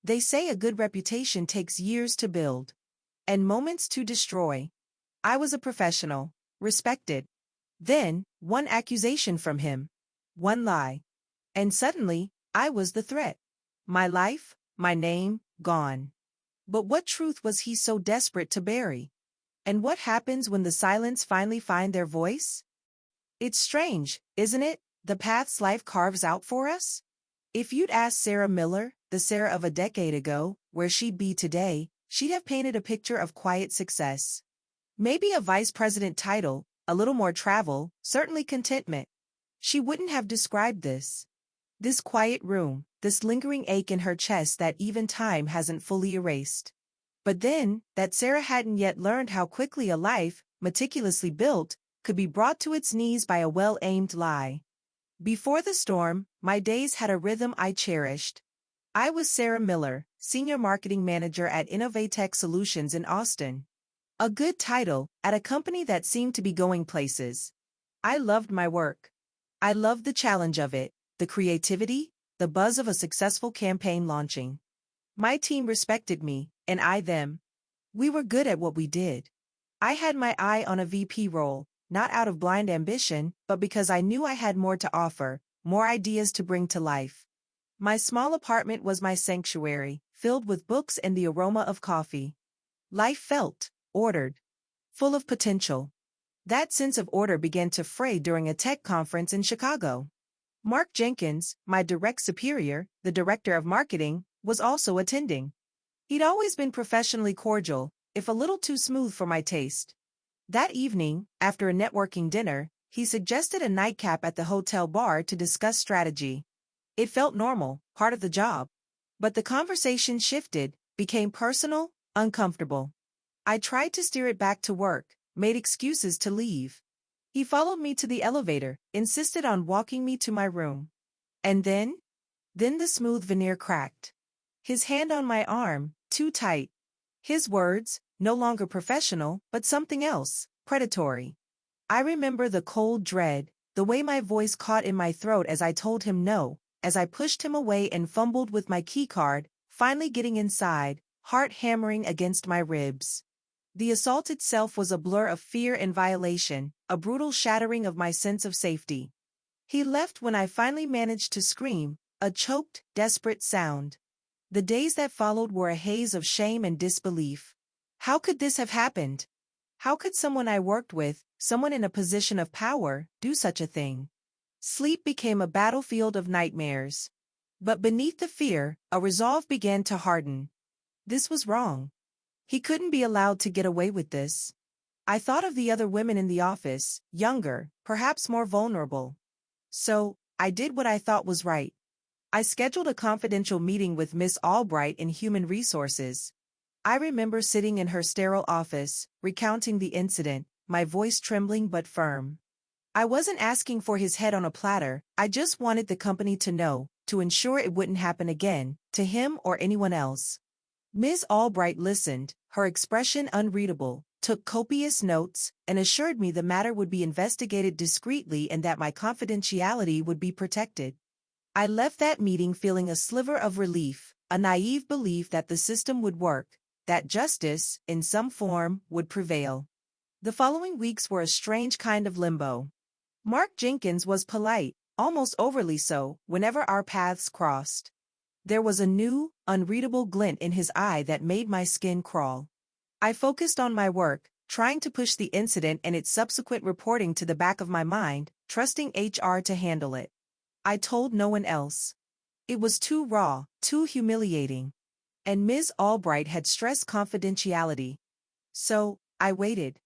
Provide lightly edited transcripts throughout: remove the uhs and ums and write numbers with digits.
They say a good reputation takes years to build and moments to destroy. I was a professional, respected. Then, one accusation from him. One lie. And suddenly, I was the threat. My life, my name, gone. But what truth was he so desperate to bury? And what happens when the silence finally find their voice? It's strange, isn't it, the paths life carves out for us? If you'd asked Sarah Miller, the Sarah of a decade ago, where she'd be today, she'd have painted a picture of quiet success. Maybe a vice president title, a little more travel, certainly contentment. She wouldn't have described this. This quiet room, this lingering ache in her chest that even time hasn't fully erased. But then, that Sarah hadn't yet learned how quickly a life, meticulously built, could be brought to its knees by a well-aimed lie. Before the storm, my days had a rhythm I cherished. I was Sarah Miller, Senior Marketing Manager at Innovatech Solutions in Austin. A good title, at a company that seemed to be going places. I loved my work. I loved the challenge of it, the creativity, the buzz of a successful campaign launching. My team respected me, and I them. We were good at what we did. I had my eye on a VP role, not out of blind ambition, but because I knew I had more to offer, more ideas to bring to life. My small apartment was my sanctuary, filled with books and the aroma of coffee. Life felt ordered, full of potential. That sense of order began to fray during a tech conference in Chicago. Mark Jenkins, my direct superior, the director of marketing, was also attending. He'd always been professionally cordial, if a little too smooth for my taste. That evening, after a networking dinner, he suggested a nightcap at the hotel bar to discuss strategy. It felt normal, part of the job. But the conversation shifted, became personal, uncomfortable. I tried to steer it back to work, made excuses to leave. He followed me to the elevator, insisted on walking me to my room. And then the smooth veneer cracked. His hand on my arm, too tight. His words, no longer professional, but something else, predatory. I remember the cold dread, the way my voice caught in my throat as I told him no, as I pushed him away and fumbled with my keycard, finally getting inside, heart hammering against my ribs. The assault itself was a blur of fear and violation, a brutal shattering of my sense of safety. He left when I finally managed to scream, a choked, desperate sound. The days that followed were a haze of shame and disbelief. How could this have happened? How could someone I worked with, someone in a position of power, do such a thing? Sleep became a battlefield of nightmares. But beneath the fear, a resolve began to harden. This was wrong. He couldn't be allowed to get away with this. I thought of the other women in the office, younger, perhaps more vulnerable. So, I did what I thought was right. I scheduled a confidential meeting with Miss Albright in Human Resources. I remember sitting in her sterile office, recounting the incident, my voice trembling but firm. I wasn't asking for his head on a platter, I just wanted the company to know, to ensure it wouldn't happen again, to him or anyone else. Ms. Albright listened, her expression unreadable, took copious notes, and assured me the matter would be investigated discreetly and that my confidentiality would be protected. I left that meeting feeling a sliver of relief, a naive belief that the system would work, that justice, in some form, would prevail. The following weeks were a strange kind of limbo. Mark Jenkins was polite, almost overly so, whenever our paths crossed. There was a new, unreadable glint in his eye that made my skin crawl. I focused on my work, trying to push the incident and its subsequent reporting to the back of my mind, trusting HR to handle it. I told no one else. It was too raw, too humiliating. And Ms. Albright had stressed confidentiality. So, I waited.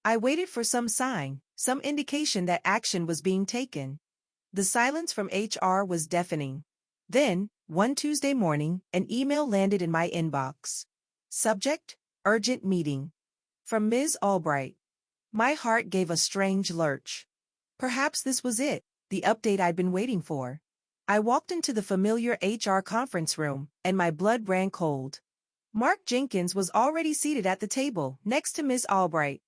I waited for some sign, some indication that action was being taken. The silence from HR was deafening. Then, one Tuesday morning, an email landed in my inbox. Subject: Urgent Meeting. From Ms. Albright. My heart gave a strange lurch. Perhaps this was it, the update I'd been waiting for. I walked into the familiar HR conference room, and my blood ran cold. Mark Jenkins was already seated at the table, next to Ms. Albright.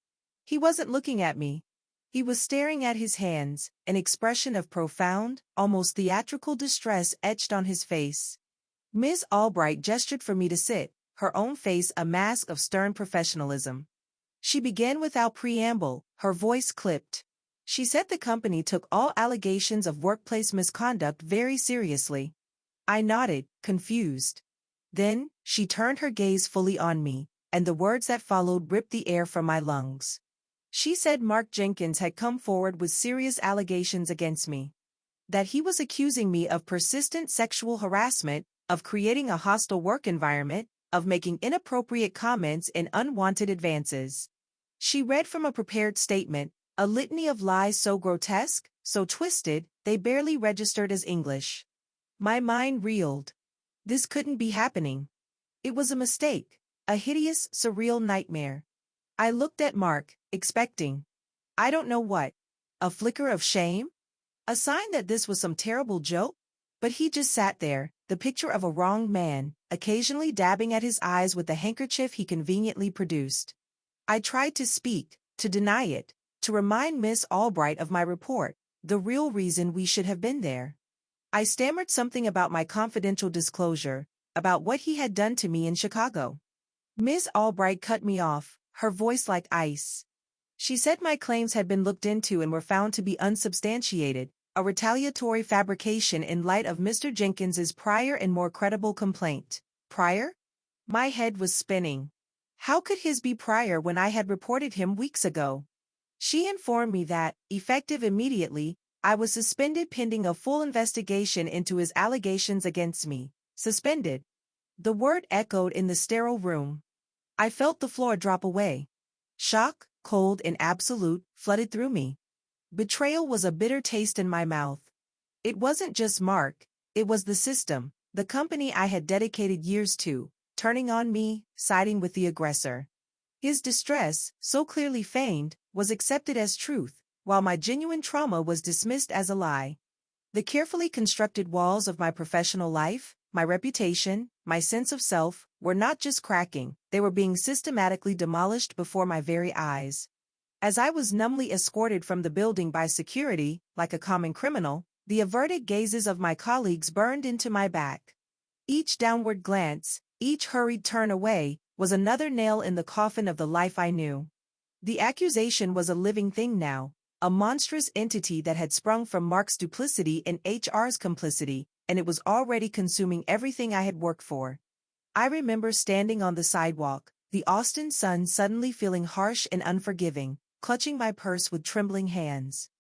He wasn't looking at me. He was staring at his hands, an expression of profound, almost theatrical distress etched on his face. Ms. Albright gestured for me to sit, her own face a mask of stern professionalism. She began without preamble, her voice clipped. She said the company took all allegations of workplace misconduct very seriously. I nodded, confused. Then, she turned her gaze fully on me, and the words that followed ripped the air from my lungs. She said Mark Jenkins had come forward with serious allegations against me. That he was accusing me of persistent sexual harassment, of creating a hostile work environment, of making inappropriate comments and unwanted advances. She read from a prepared statement, a litany of lies so grotesque, so twisted, they barely registered as English. My mind reeled. This couldn't be happening. It was a mistake, a hideous, surreal nightmare. I looked at Mark, expecting, I don't know what, a flicker of shame? A sign that this was some terrible joke? But he just sat there, the picture of a wronged man, occasionally dabbing at his eyes with the handkerchief he conveniently produced. I tried to speak, to deny it, to remind Miss Albright of my report, the real reason we should have been there. I stammered something about my confidential disclosure, about what he had done to me in Chicago. Miss Albright cut me off, her voice like ice. She said my claims had been looked into and were found to be unsubstantiated, a retaliatory fabrication in light of Mr. Jenkins's prior and more credible complaint. Prior? My head was spinning. How could his be prior when I had reported him weeks ago? She informed me that, effective immediately, I was suspended pending a full investigation into his allegations against me. Suspended. The word echoed in the sterile room. I felt the floor drop away. Shock, cold and absolute, flooded through me. Betrayal was a bitter taste in my mouth. It wasn't just Mark, it was the system, the company I had dedicated years to, turning on me, siding with the aggressor. His distress, so clearly feigned, was accepted as truth, while my genuine trauma was dismissed as a lie. The carefully constructed walls of my professional life, my reputation, my sense of self, were not just cracking, they were being systematically demolished before my very eyes. As I was numbly escorted from the building by security, like a common criminal, the averted gazes of my colleagues burned into my back. Each downward glance, each hurried turn away, was another nail in the coffin of the life I knew. The accusation was a living thing now, a monstrous entity that had sprung from Mark's duplicity and HR's complicity, and it was already consuming everything I had worked for. I remember standing on the sidewalk, the Austin sun suddenly feeling harsh and unforgiving, clutching my purse with trembling hands.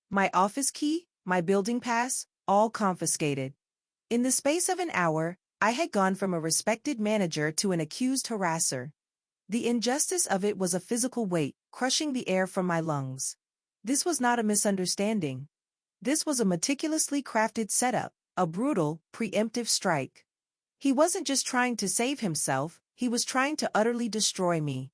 My office key, my building pass, all confiscated. In the space of an hour, I had gone from a respected manager to an accused harasser. The injustice of it was a physical weight, crushing the air from my lungs. This was not a misunderstanding. This was a meticulously crafted setup, a brutal, preemptive strike. He wasn't just trying to save himself, he was trying to utterly destroy me.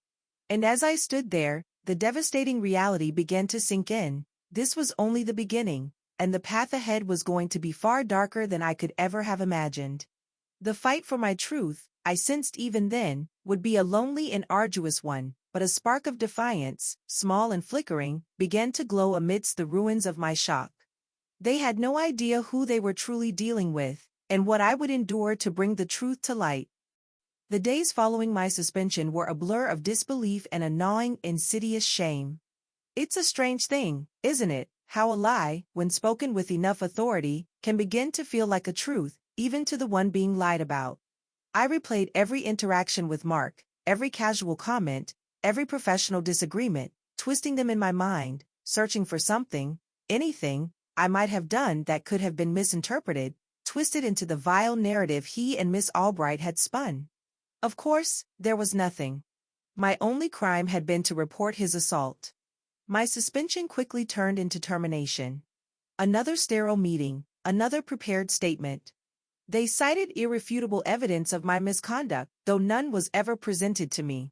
And as I stood there, the devastating reality began to sink in. This was only the beginning, and the path ahead was going to be far darker than I could ever have imagined. The fight for my truth, I sensed even then, would be a lonely and arduous one, but a spark of defiance, small and flickering, began to glow amidst the ruins of my shock. They had no idea who they were truly dealing with, and what I would endure to bring the truth to light. The days following my suspension were a blur of disbelief and a gnawing, insidious shame. It's a strange thing, isn't it, how a lie, when spoken with enough authority, can begin to feel like a truth, even to the one being lied about. I replayed every interaction with Mark, every casual comment, every professional disagreement, twisting them in my mind, searching for something, anything, I might have done that could have been misinterpreted, twisted into the vile narrative he and Miss Albright had spun. Of course, there was nothing. My only crime had been to report his assault. My suspension quickly turned into termination. Another sterile meeting, another prepared statement. They cited irrefutable evidence of my misconduct, though none was ever presented to me.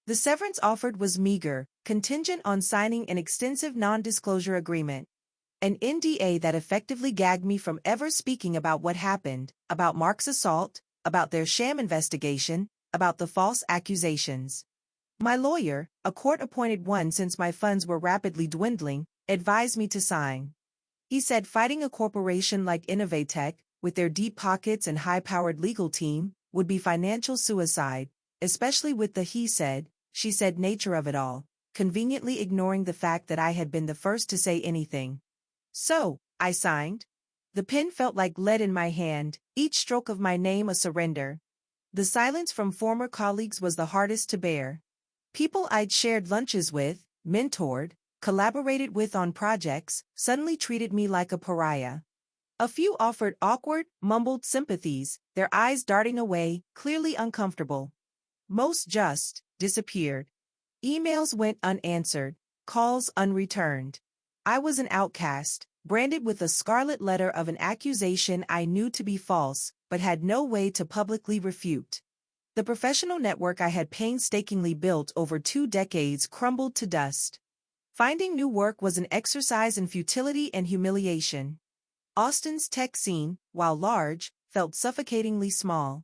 The severance offered was meager, contingent on signing an extensive non-disclosure agreement. An NDA that effectively gagged me from ever speaking about what happened, about Mark's assault, about their sham investigation, about the false accusations. My lawyer, a court-appointed one since my funds were rapidly dwindling, advised me to sign. He said fighting a corporation like Innovatech, with their deep pockets and high-powered legal team, would be financial suicide, especially with the he said, she said nature of it all, conveniently ignoring the fact that I had been the first to say anything. So, I signed. The pen felt like lead in my hand, each stroke of my name a surrender. The silence from former colleagues was the hardest to bear. People I'd shared lunches with, mentored, collaborated with on projects, suddenly treated me like a pariah. A few offered awkward, mumbled sympathies, their eyes darting away, clearly uncomfortable. Most just disappeared. Emails went unanswered, calls unreturned. I was an outcast, branded with a scarlet letter of an accusation I knew to be false, but had no way to publicly refute. The professional network I had painstakingly built over 2 decades crumbled to dust. Finding new work was an exercise in futility and humiliation. Austin's tech scene, while large, felt suffocatingly small.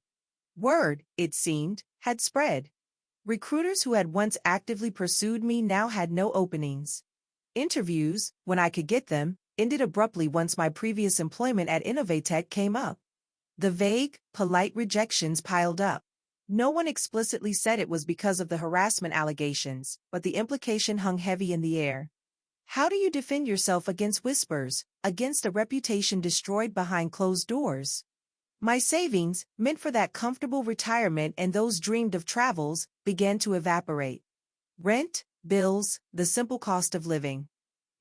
Word, it seemed, had spread. Recruiters who had once actively pursued me now had no openings. Interviews, when I could get them, ended abruptly once my previous employment at Innovatech came up. The vague, polite rejections piled up. No one explicitly said it was because of the harassment allegations, but the implication hung heavy in the air. How do you defend yourself against whispers, against a reputation destroyed behind closed doors? My savings, meant for that comfortable retirement and those dreamed of travels, began to evaporate. Rent, bills, the simple cost of living.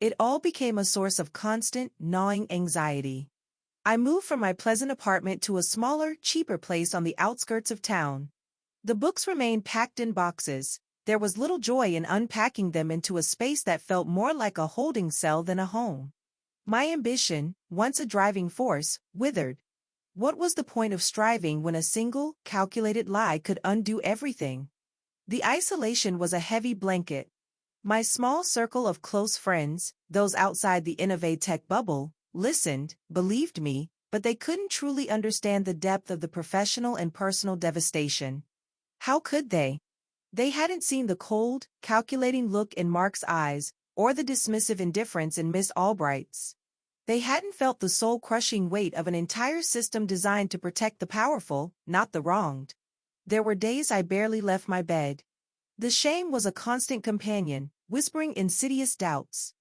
It all became a source of constant, gnawing anxiety. I moved from my pleasant apartment to a smaller, cheaper place on the outskirts of town. The books remained packed in boxes. There was little joy in unpacking them into a space that felt more like a holding cell than a home. My ambition, once a driving force, withered. What was the point of striving when a single, calculated lie could undo everything? The isolation was a heavy blanket. My small circle of close friends, those outside the Innovatech bubble, listened, believed me, but they couldn't truly understand the depth of the professional and personal devastation. How could they? They hadn't seen the cold, calculating look in Mark's eyes, or the dismissive indifference in Miss Albright's. They hadn't felt the soul-crushing weight of an entire system designed to protect the powerful, not the wronged. There were days I barely left my bed. The shame was a constant companion, whispering insidious doubts.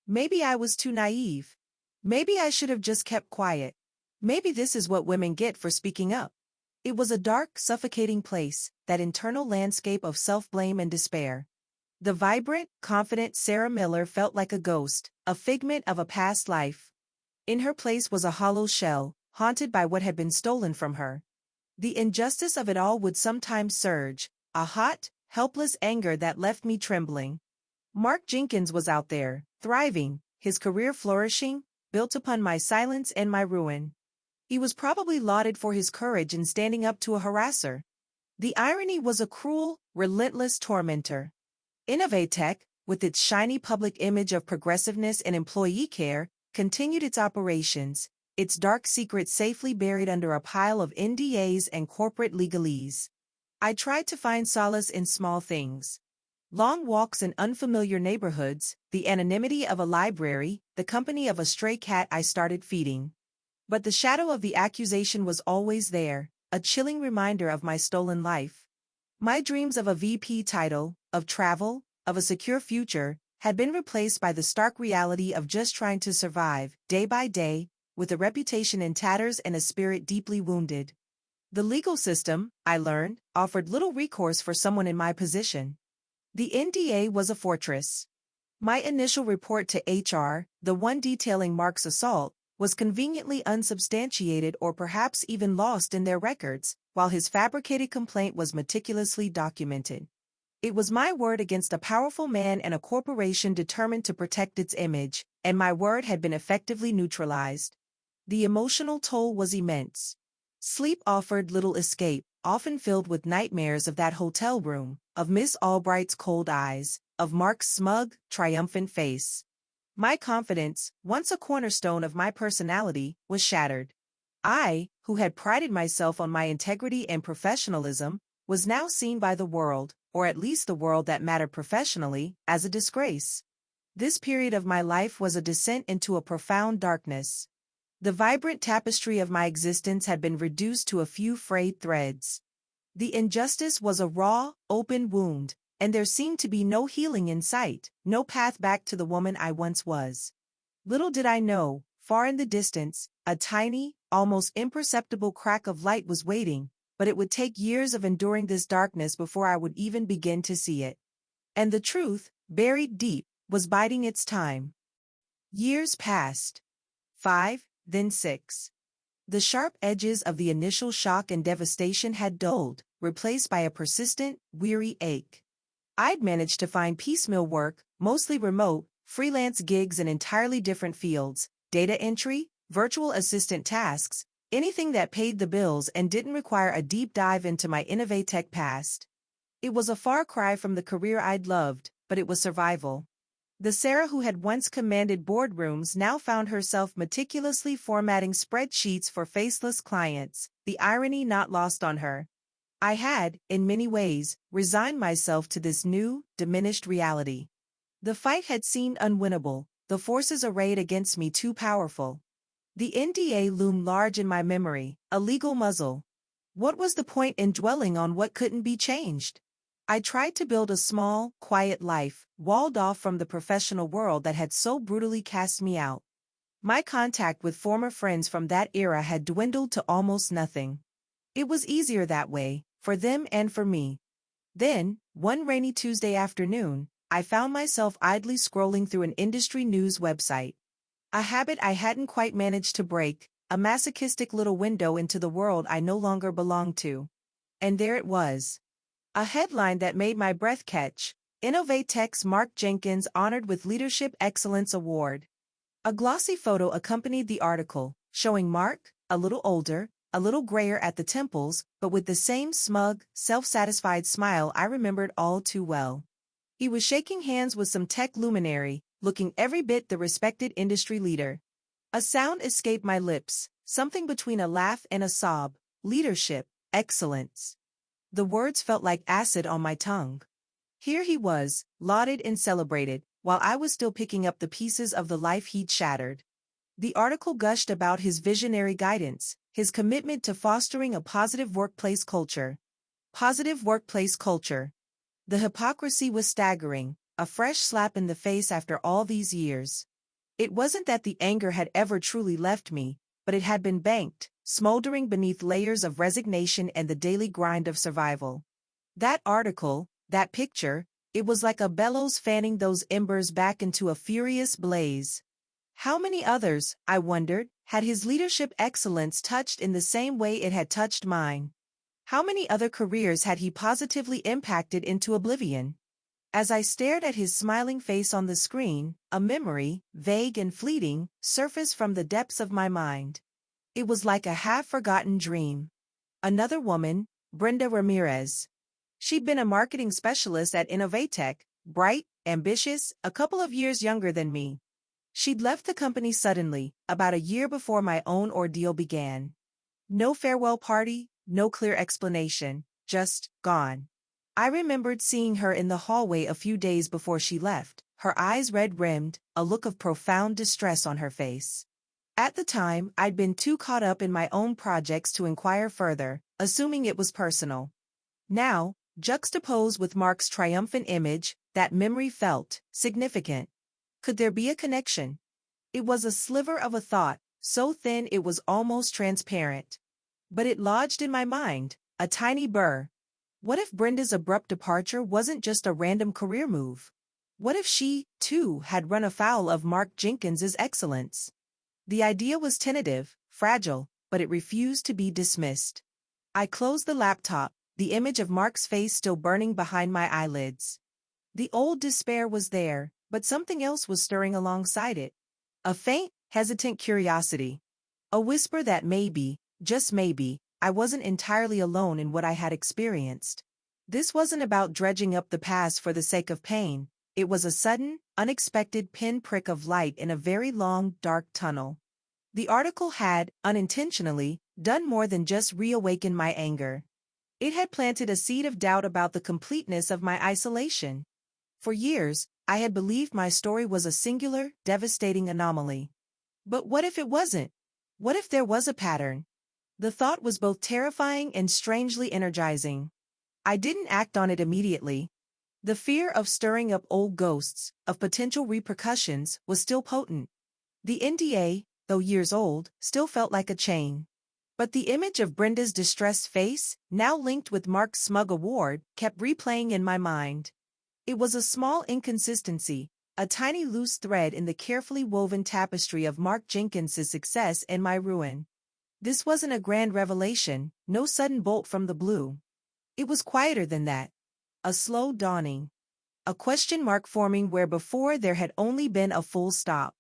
Maybe I was too naive. Maybe I should have just kept quiet. Maybe this is what women get for speaking up. It was a dark, suffocating place, that internal landscape of self-blame and despair. The vibrant, confident Sarah Miller felt like a ghost, a figment of a past life. In her place was a hollow shell, haunted by what had been stolen from her. The injustice of it all would sometimes surge, a hot, helpless anger that left me trembling. Mark Jenkins was out there, thriving, his career flourishing, built upon my silence and my ruin. He was probably lauded for his courage in standing up to a harasser. The irony was a cruel, relentless tormentor. Innovatech, with its shiny public image of progressiveness and employee care, continued its operations, its dark secrets safely buried under a pile of NDAs and corporate legalese. I tried to find solace in small things. Long walks in unfamiliar neighborhoods, the anonymity of a library, the company of a stray cat I started feeding. But the shadow of the accusation was always there, a chilling reminder of my stolen life. My dreams of a VP title, of travel, of a secure future, had been replaced by the stark reality of just trying to survive, day by day, with a reputation in tatters and a spirit deeply wounded. The legal system, I learned, offered little recourse for someone in my position. The NDA was a fortress. My initial report to HR, the one detailing Mark's assault, was conveniently unsubstantiated or perhaps even lost in their records, while his fabricated complaint was meticulously documented. It was my word against a powerful man and a corporation determined to protect its image, and my word had been effectively neutralized. The emotional toll was immense. Sleep offered little escape, often filled with nightmares of that hotel room, of Miss Albright's cold eyes, of Mark's smug, triumphant face. My confidence, once a cornerstone of my personality, was shattered. I, who had prided myself on my integrity and professionalism, was now seen by the world, or at least the world that mattered professionally, as a disgrace. This period of my life was a descent into a profound darkness. The vibrant tapestry of my existence had been reduced to a few frayed threads. The injustice was a raw, open wound, and there seemed to be no healing in sight, no path back to the woman I once was. Little did I know, far in the distance, a tiny, almost imperceptible crack of light was waiting, but it would take years of enduring this darkness before I would even begin to see it. And the truth, buried deep, was biding its time. Years passed. 5, then 6. The sharp edges of the initial shock and devastation had dulled, replaced by a persistent, weary ache. I'd managed to find piecemeal work, mostly remote, freelance gigs in entirely different fields, data entry, virtual assistant tasks, anything that paid the bills and didn't require a deep dive into my Innovatech past. It was a far cry from the career I'd loved, but it was survival. The Sarah who had once commanded boardrooms now found herself meticulously formatting spreadsheets for faceless clients, the irony not lost on her. I had, in many ways, resigned myself to this new, diminished reality. The fight had seemed unwinnable, the forces arrayed against me too powerful. The NDA loomed large in my memory, a legal muzzle. What was the point in dwelling on what couldn't be changed? I tried to build a small, quiet life, walled off from the professional world that had so brutally cast me out. My contact with former friends from that era had dwindled to almost nothing. It was easier that way, for them and for me. Then, one rainy Tuesday afternoon, I found myself idly scrolling through an industry news website. A habit I hadn't quite managed to break, a masochistic little window into the world I no longer belonged to. And there it was. A headline that made my breath catch: Innovatech's Mark Jenkins honored with Leadership Excellence Award. A glossy photo accompanied the article, showing Mark, a little older, a little grayer at the temples, but with the same smug, self-satisfied smile I remembered all too well. He was shaking hands with some tech luminary, looking every bit the respected industry leader. A sound escaped my lips, something between a laugh and a sob: leadership, excellence. The words felt like acid on my tongue. Here he was, lauded and celebrated, while I was still picking up the pieces of the life he'd shattered. The article gushed about his visionary guidance, his commitment to fostering a positive workplace culture. Positive workplace culture. The hypocrisy was staggering, a fresh slap in the face after all these years. It wasn't that the anger had ever truly left me, but it had been banked, smoldering beneath layers of resignation and the daily grind of survival. That article, that picture, it was like a bellows fanning those embers back into a furious blaze. How many others, I wondered, had his leadership excellence touched in the same way it had touched mine? How many other careers had he positively impacted into oblivion? As I stared at his smiling face on the screen, a memory, vague and fleeting, surfaced from the depths of my mind. It was like a half-forgotten dream. Another woman, Brenda Ramirez. She'd been a marketing specialist at Innovatech, bright, ambitious, a couple of years younger than me. She'd left the company suddenly, about a year before my own ordeal began. No farewell party, no clear explanation, just gone. I remembered seeing her in the hallway a few days before she left, her eyes red-rimmed, a look of profound distress on her face. At the time, I'd been too caught up in my own projects to inquire further, assuming it was personal. Now, juxtaposed with Mark's triumphant image, that memory felt significant. Could there be a connection? It was a sliver of a thought, so thin it was almost transparent. But it lodged in my mind, a tiny burr. What if Brenda's abrupt departure wasn't just a random career move? What if she, too, had run afoul of Mark Jenkins's excellence? The idea was tentative, fragile, but it refused to be dismissed. I closed the laptop, the image of Mark's face still burning behind my eyelids. The old despair was there, but something else was stirring alongside it. A faint, hesitant curiosity. A whisper that maybe, just maybe, I wasn't entirely alone in what I had experienced. This wasn't about dredging up the past for the sake of pain. It was a sudden, unexpected pinprick of light in a very long, dark tunnel. The article had, unintentionally, done more than just reawaken my anger. It had planted a seed of doubt about the completeness of my isolation. For years, I had believed my story was a singular, devastating anomaly. But what if it wasn't? What if there was a pattern? The thought was both terrifying and strangely energizing. I didn't act on it immediately. The fear of stirring up old ghosts, of potential repercussions, was still potent. The NDA, though years old, still felt like a chain. But the image of Brenda's distressed face, now linked with Mark's smug award, kept replaying in my mind. It was a small inconsistency, a tiny loose thread in the carefully woven tapestry of Mark Jenkins's success and my ruin. This wasn't a grand revelation, no sudden bolt from the blue. It was quieter than that. A slow dawning. A question mark forming where before there had only been a full stop.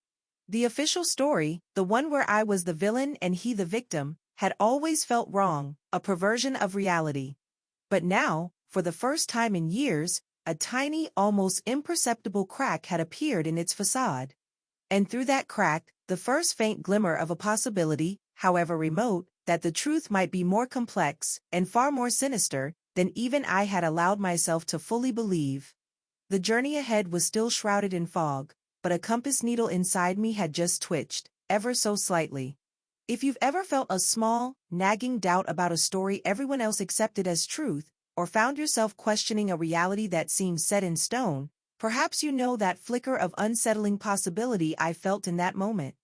The official story, the one where I was the villain and he the victim, had always felt wrong, a perversion of reality. But now, for the first time in years, a tiny, almost imperceptible crack had appeared in its facade. And through that crack, the first faint glimmer of a possibility, however remote, that the truth might be more complex and far more sinister than even I had allowed myself to fully believe. The journey ahead was still shrouded in fog, but a compass needle inside me had just twitched, ever so slightly. If you've ever felt a small, nagging doubt about a story everyone else accepted as truth, or found yourself questioning a reality that seems set in stone, perhaps you know that flicker of unsettling possibility I felt in that moment.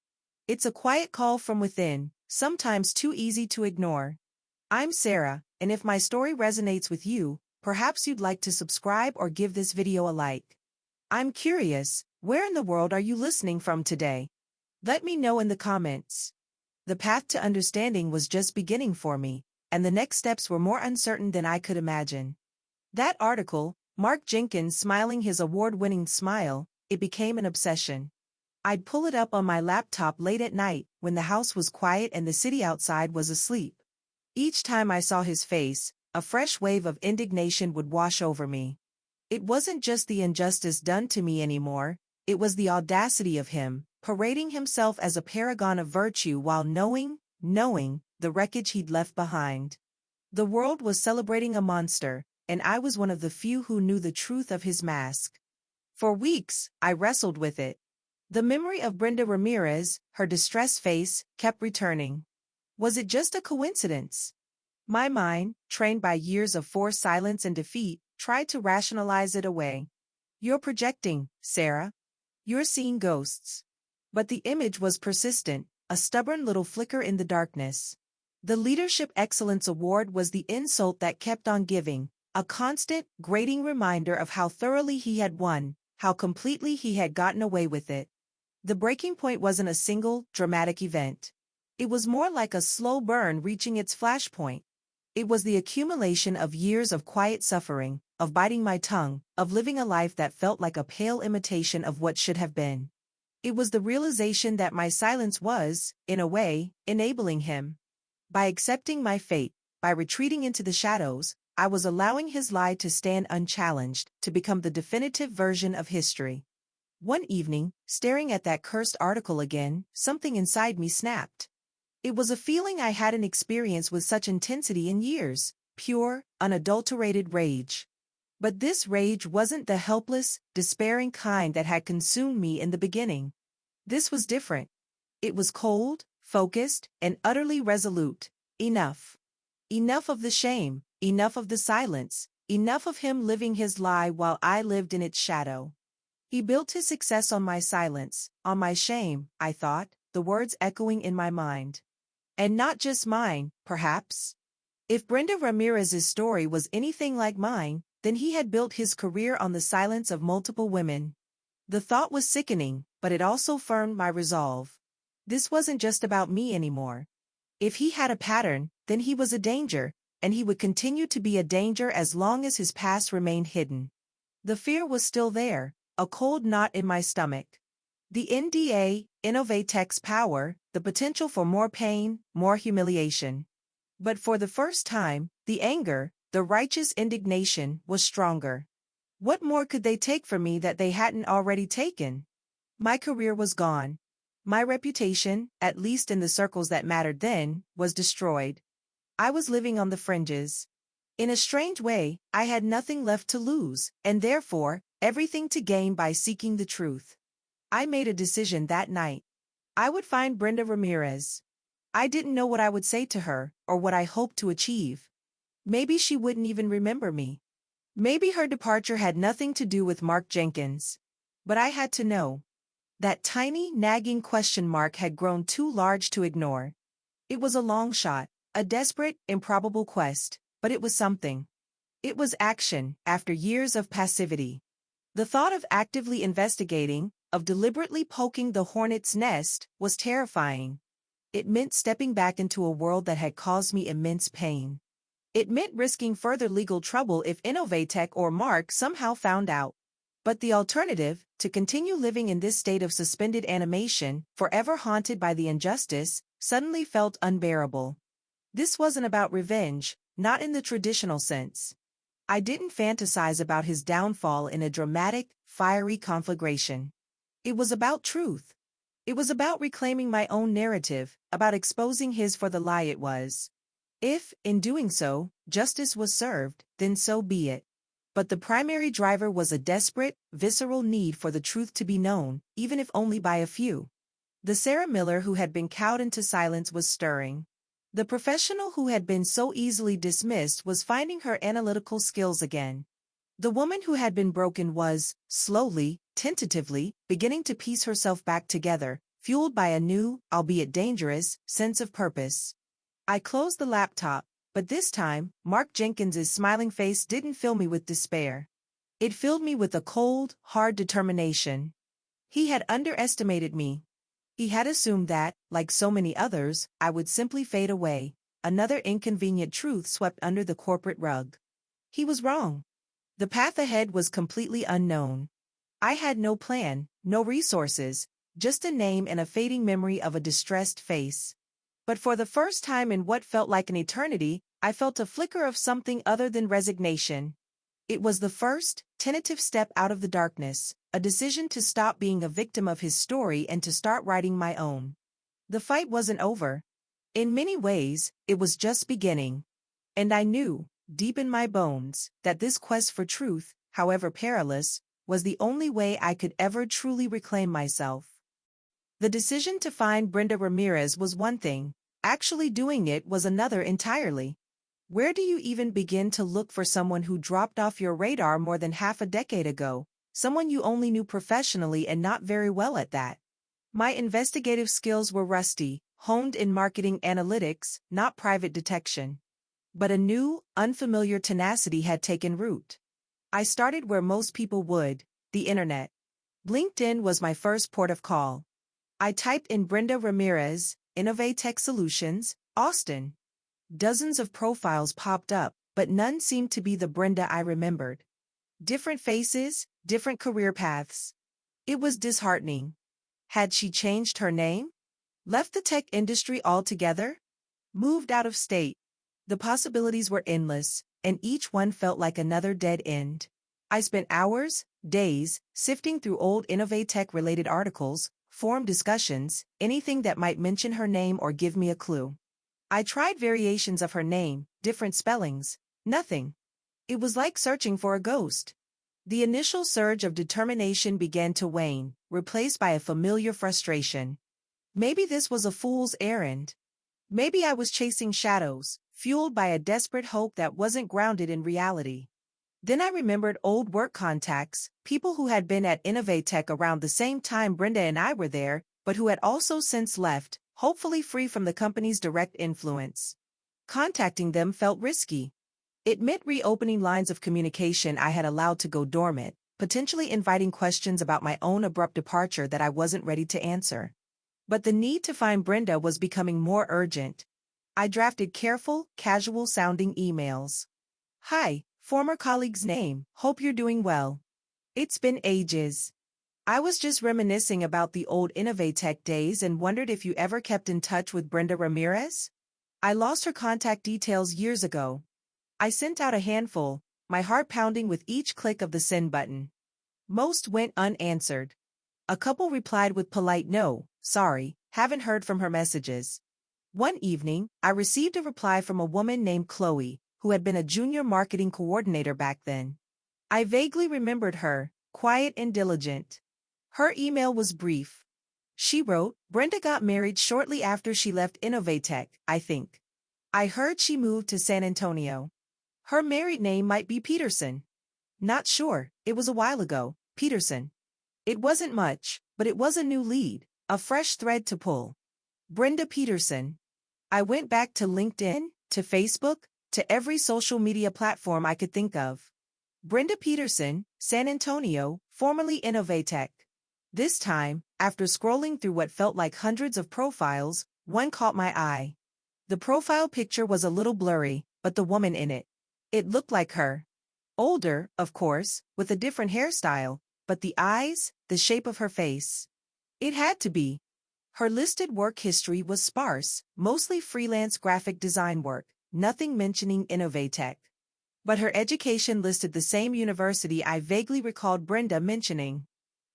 It's a quiet call from within, sometimes too easy to ignore. I'm Sarah, and if my story resonates with you, perhaps you'd like to subscribe or give this video a like. I'm curious, where in the world are you listening from today? Let me know in the comments. The path to understanding was just beginning for me, and the next steps were more uncertain than I could imagine. That article, Mark Jenkins smiling his award-winning smile, it became an obsession. I'd pull it up on my laptop late at night when the house was quiet and the city outside was asleep. Each time I saw his face, a fresh wave of indignation would wash over me. It wasn't just the injustice done to me anymore, it was the audacity of him, parading himself as a paragon of virtue while knowing the wreckage he'd left behind. The world was celebrating a monster, and I was one of the few who knew the truth of his mask. For weeks, I wrestled with it. The memory of Brenda Ramirez, her distressed face, kept returning. Was it just a coincidence? My mind, trained by years of forced silence and defeat, tried to rationalize it away. You're projecting, Sarah. You're seeing ghosts. But the image was persistent, a stubborn little flicker in the darkness. The Leadership Excellence Award was the insult that kept on giving, a constant, grating reminder of how thoroughly he had won, how completely he had gotten away with it. The breaking point wasn't a single, dramatic event. It was more like a slow burn reaching its flashpoint. It was the accumulation of years of quiet suffering, of biting my tongue, of living a life that felt like a pale imitation of what should have been. It was the realization that my silence was, in a way, enabling him. By accepting my fate, by retreating into the shadows, I was allowing his lie to stand unchallenged, to become the definitive version of history. One evening, staring at that cursed article again, something inside me snapped. It was a feeling I hadn't experienced with such intensity in years, pure, unadulterated rage. But this rage wasn't the helpless, despairing kind that had consumed me in the beginning. This was different. It was cold, focused, and utterly resolute. Enough. Enough of the shame, enough of the silence, enough of him living his lie while I lived in its shadow. He built his success on my silence, on my shame, I thought, the words echoing in my mind. And not just mine, perhaps. If Brenda Ramirez's story was anything like mine, then he had built his career on the silence of multiple women. The thought was sickening, but it also firmed my resolve. This wasn't just about me anymore. If he had a pattern, then he was a danger, and he would continue to be a danger as long as his past remained hidden. The fear was still there, a cold knot in my stomach. The NDA, Innovatech's power, the potential for more pain, more humiliation. But for the first time, the anger, the righteous indignation, was stronger. What more could they take from me that they hadn't already taken? My career was gone. My reputation, at least in the circles that mattered then, was destroyed. I was living on the fringes. In a strange way, I had nothing left to lose, and therefore, everything to gain by seeking the truth. I made a decision that night. I would find Brenda Ramirez. I didn't know what I would say to her, or what I hoped to achieve. Maybe she wouldn't even remember me. Maybe her departure had nothing to do with Mark Jenkins. But I had to know. That tiny, nagging question mark had grown too large to ignore. It was a long shot, a desperate, improbable quest, but it was something. It was action, after years of passivity. The thought of actively investigating, of deliberately poking the hornet's nest, was terrifying. It meant stepping back into a world that had caused me immense pain. It meant risking further legal trouble if Innovatech or Mark somehow found out. But the alternative, to continue living in this state of suspended animation, forever haunted by the injustice, suddenly felt unbearable. This wasn't about revenge, not in the traditional sense. I didn't fantasize about his downfall in a dramatic, fiery conflagration. It was about truth. It was about reclaiming my own narrative, about exposing his for the lie it was. If, in doing so, justice was served, then so be it. But the primary driver was a desperate, visceral need for the truth to be known, even if only by a few. The Sarah Miller who had been cowed into silence was stirring. The professional who had been so easily dismissed was finding her analytical skills again. The woman who had been broken was, slowly, tentatively, beginning to piece herself back together, fueled by a new, albeit dangerous, sense of purpose. I closed the laptop, but this time, Mark Jenkins's smiling face didn't fill me with despair. It filled me with a cold, hard determination. He had underestimated me. He had assumed that, like so many others, I would simply fade away, another inconvenient truth swept under the corporate rug. He was wrong. The path ahead was completely unknown. I had no plan, no resources, just a name and a fading memory of a distressed face. But for the first time in what felt like an eternity, I felt a flicker of something other than resignation. It was the first, tentative step out of the darkness, a decision to stop being a victim of his story and to start writing my own. The fight wasn't over. In many ways, it was just beginning. And I knew, deep in my bones, that this quest for truth, however perilous, was the only way I could ever truly reclaim myself. The decision to find Brenda Ramirez was one thing, actually doing it was another entirely. Where do you even begin to look for someone who dropped off your radar more than half a decade ago, someone you only knew professionally and not very well at that? My investigative skills were rusty, honed in marketing analytics, not private detection. But a new, unfamiliar tenacity had taken root. I started where most people would, the internet. LinkedIn was my first port of call. I typed in Brenda Ramirez, Innovatech Solutions, Austin. Dozens of profiles popped up, but none seemed to be the Brenda I remembered. Different faces, different career paths. It was disheartening. Had she changed her name? Left the tech industry altogether? Moved out of state? The possibilities were endless, and each one felt like another dead end. I spent hours, days, sifting through old Innovatech-related articles, forum discussions, anything that might mention her name or give me a clue. I tried variations of her name, different spellings, nothing. It was like searching for a ghost. The initial surge of determination began to wane, replaced by a familiar frustration. Maybe this was a fool's errand. Maybe I was chasing shadows, fueled by a desperate hope that wasn't grounded in reality. Then I remembered old work contacts, people who had been at Innovatech around the same time Brenda and I were there, but who had also since left, hopefully free from the company's direct influence. Contacting them felt risky. It meant reopening lines of communication I had allowed to go dormant, potentially inviting questions about my own abrupt departure that I wasn't ready to answer. But the need to find Brenda was becoming more urgent. I drafted careful, casual-sounding emails. Hi, former colleague's name, hope you're doing well. It's been ages. I was just reminiscing about the old Innovatech days and wondered if you ever kept in touch with Brenda Ramirez? I lost her contact details years ago. I sent out a handful, my heart pounding with each click of the send button. Most went unanswered. A couple replied with polite no, sorry, haven't heard from her messages. One evening, I received a reply from a woman named Chloe, who had been a junior marketing coordinator back then. I vaguely remembered her, quiet and diligent. Her email was brief. She wrote, Brenda got married shortly after she left Innovatech, I think. I heard she moved to San Antonio. Her married name might be Peterson. Not sure, it was a while ago, Peterson. It wasn't much, but it was a new lead, a fresh thread to pull. Brenda Peterson. I went back to LinkedIn, to Facebook, to every social media platform I could think of. Brenda Peterson, San Antonio, formerly Innovatech. This time, after scrolling through what felt like hundreds of profiles, one caught my eye. The profile picture was a little blurry, but the woman in it. It looked like her. Older, of course, with a different hairstyle, but the eyes, the shape of her face. It had to be. Her listed work history was sparse, mostly freelance graphic design work, nothing mentioning Innovatech. But her education listed the same university I vaguely recalled Brenda mentioning.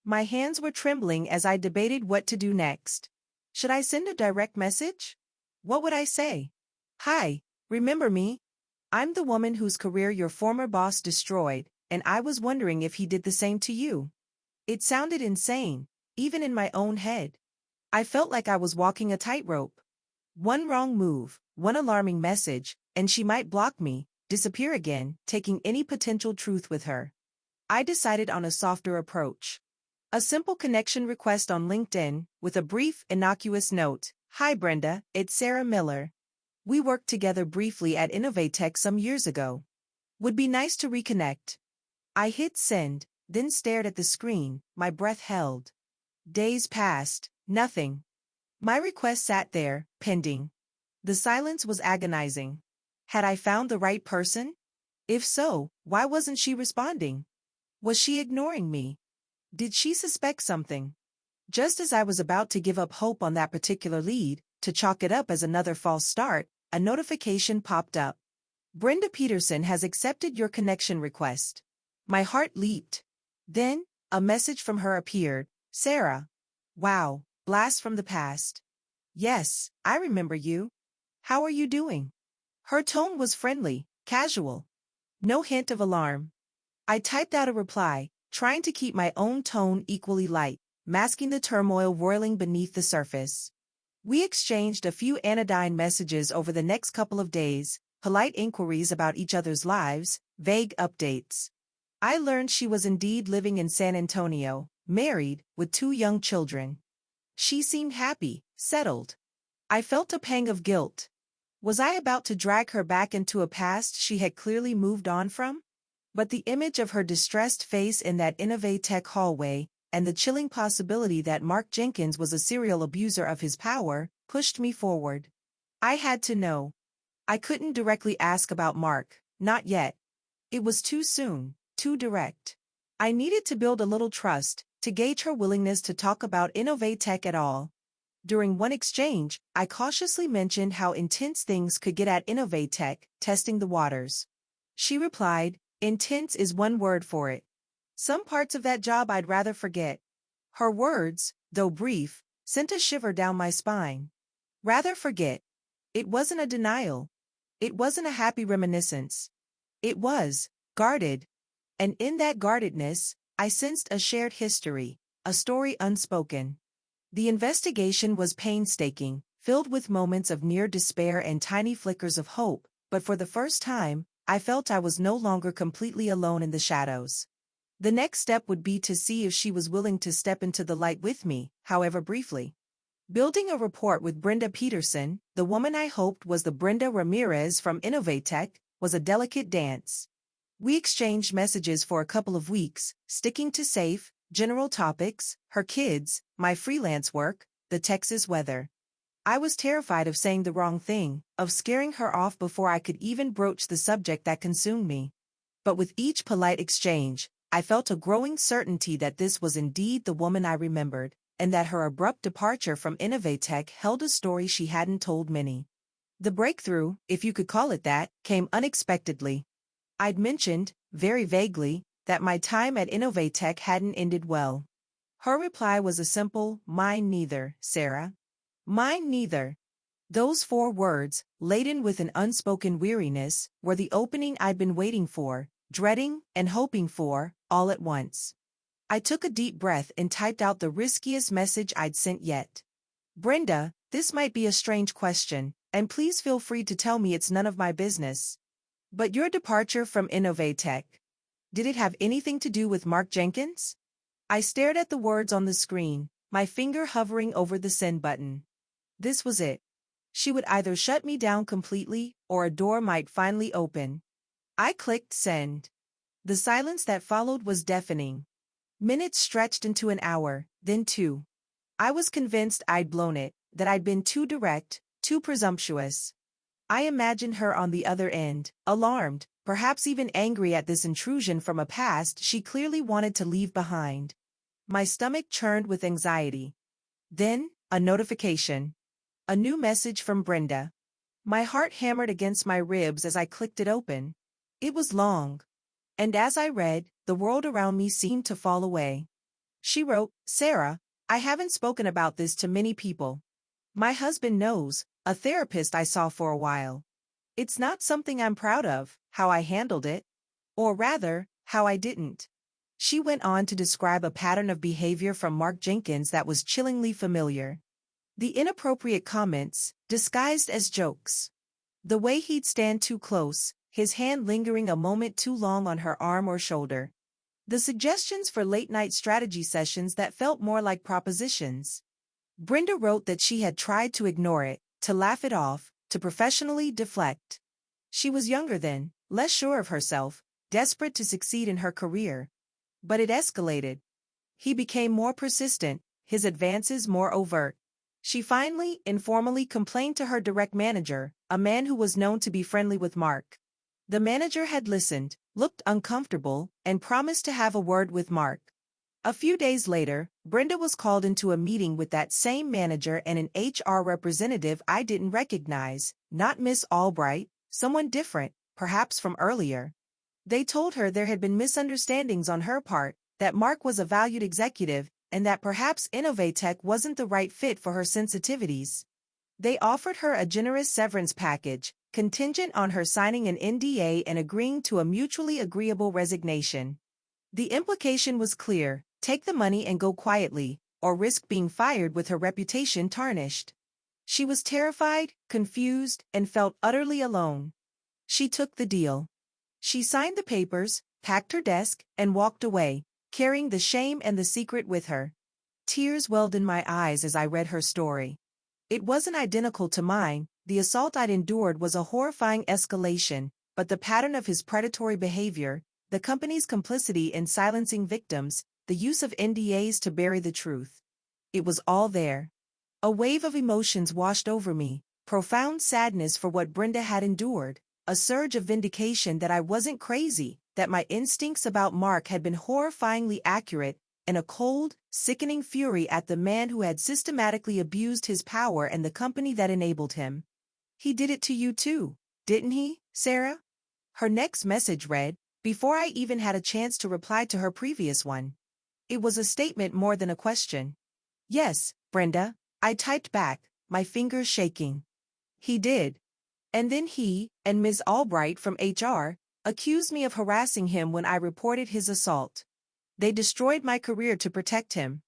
My hands were trembling as I debated what to do next. Should I send a direct message? What would I say? Hi, remember me? I'm the woman whose career your former boss destroyed, and I was wondering if he did the same to you. It sounded insane, even in my own head. I felt like I was walking a tightrope. One wrong move, one alarming message, and she might block me, disappear again, taking any potential truth with her. I decided on a softer approach. A simple connection request on LinkedIn, with a brief, innocuous note. Hi Brenda, it's Sarah Miller. We worked together briefly at Innovatech some years ago. Would be nice to reconnect. I hit send, then stared at the screen, my breath held. Days passed, nothing. My request sat there, pending. The silence was agonizing. Had I found the right person? If so, why wasn't she responding? Was she ignoring me? Did she suspect something? Just as I was about to give up hope on that particular lead, to chalk it up as another false start, a notification popped up. Brenda Peterson has accepted your connection request. My heart leaped. Then, a message from her appeared. Sarah. Wow, blast from the past. Yes, I remember you. How are you doing? Her tone was friendly, casual. No hint of alarm. I typed out a reply, trying to keep my own tone equally light, masking the turmoil roiling beneath the surface. We exchanged a few anodyne messages over the next couple of days, polite inquiries about each other's lives, vague updates. I learned she was indeed living in San Antonio, married, with 2 young children. She seemed happy, settled. I felt a pang of guilt. Was I about to drag her back into a past she had clearly moved on from? But the image of her distressed face in that Innovatech hallway, and the chilling possibility that Mark Jenkins was a serial abuser of his power, pushed me forward. I had to know. I couldn't directly ask about Mark, not yet. It was too soon, too direct. I needed to build a little trust, to gauge her willingness to talk about Innovatech at all. During one exchange, I cautiously mentioned how intense things could get at Innovatech, testing the waters. She replied, intense is one word for it. Some parts of that job I'd rather forget. Her words, though brief, sent a shiver down my spine. Rather forget. It wasn't a denial. It wasn't a happy reminiscence. It was guarded. And in that guardedness, I sensed a shared history, a story unspoken. The investigation was painstaking, filled with moments of near despair and tiny flickers of hope, but for the first time, I felt I was no longer completely alone in the shadows. The next step would be to see if she was willing to step into the light with me, however briefly. Building a rapport with Brenda Peterson, the woman I hoped was the Brenda Ramirez from Innovatech, was a delicate dance. We exchanged messages for a couple of weeks, sticking to safe, general topics, her kids, my freelance work, the Texas weather. I was terrified of saying the wrong thing, of scaring her off before I could even broach the subject that consumed me. But with each polite exchange, I felt a growing certainty that this was indeed the woman I remembered, and that her abrupt departure from Innovatech held a story she hadn't told many. The breakthrough, if you could call it that, came unexpectedly. I'd mentioned, very vaguely, that my time at Innovatech hadn't ended well. Her reply was a simple, mine neither, Sarah. Mine neither. Those 4 words, laden with an unspoken weariness, were the opening I'd been waiting for, dreading and hoping for, all at once. I took a deep breath and typed out the riskiest message I'd sent yet. Brenda, this might be a strange question, and please feel free to tell me it's none of my business. But your departure from Innovatech, did it have anything to do with Mark Jenkins? I stared at the words on the screen, my finger hovering over the send button. This was it. She would either shut me down completely, or a door might finally open. I clicked send. The silence that followed was deafening. Minutes stretched into an hour, then two. I was convinced I'd blown it, that I'd been too direct, too presumptuous. I imagined her on the other end, alarmed, perhaps even angry at this intrusion from a past she clearly wanted to leave behind. My stomach churned with anxiety. Then, a notification. A new message from Brenda. My heart hammered against my ribs as I clicked it open. It was long. And as I read, the world around me seemed to fall away. She wrote, Sarah, I haven't spoken about this to many people. My husband knows, a therapist I saw for a while. It's not something I'm proud of, how I handled it. Or rather, how I didn't. She went on to describe a pattern of behavior from Mark Jenkins that was chillingly familiar. The inappropriate comments, disguised as jokes. The way he'd stand too close, his hand lingering a moment too long on her arm or shoulder. The suggestions for late-night strategy sessions that felt more like propositions. Brenda wrote that she had tried to ignore it, to laugh it off, to professionally deflect. She was younger then, less sure of herself, desperate to succeed in her career. But it escalated. He became more persistent, his advances more overt. She finally, informally complained to her direct manager, a man who was known to be friendly with Mark. The manager had listened, looked uncomfortable, and promised to have a word with Mark. A few days later, Brenda was called into a meeting with that same manager and an HR representative I didn't recognize, not Miss Albright, someone different, perhaps from earlier. They told her there had been misunderstandings on her part, that Mark was a valued executive, and that perhaps Innovatech wasn't the right fit for her sensitivities. They offered her a generous severance package, contingent on her signing an NDA and agreeing to a mutually agreeable resignation. The implication was clear: take the money and go quietly, or risk being fired with her reputation tarnished. She was terrified, confused, and felt utterly alone. She took the deal. She signed the papers, packed her desk, and walked away, carrying the shame and the secret with her. Tears welled in my eyes as I read her story. It wasn't identical to mine, the assault I'd endured was a horrifying escalation, but the pattern of his predatory behavior, the company's complicity in silencing victims, the use of NDAs to bury the truth. It was all there. A wave of emotions washed over me, profound sadness for what Brenda had endured, a surge of vindication that I wasn't crazy, that my instincts about Mark had been horrifyingly accurate, and a cold, sickening fury at the man who had systematically abused his power and the company that enabled him. He did it to you too, didn't he, Sarah? Her next message read, before I even had a chance to reply to her previous one. It was a statement more than a question. Yes, Brenda, I typed back, my fingers shaking. He did. And then he, and Ms. Albright from HR, accused me of harassing him when I reported his assault. They destroyed my career to protect him.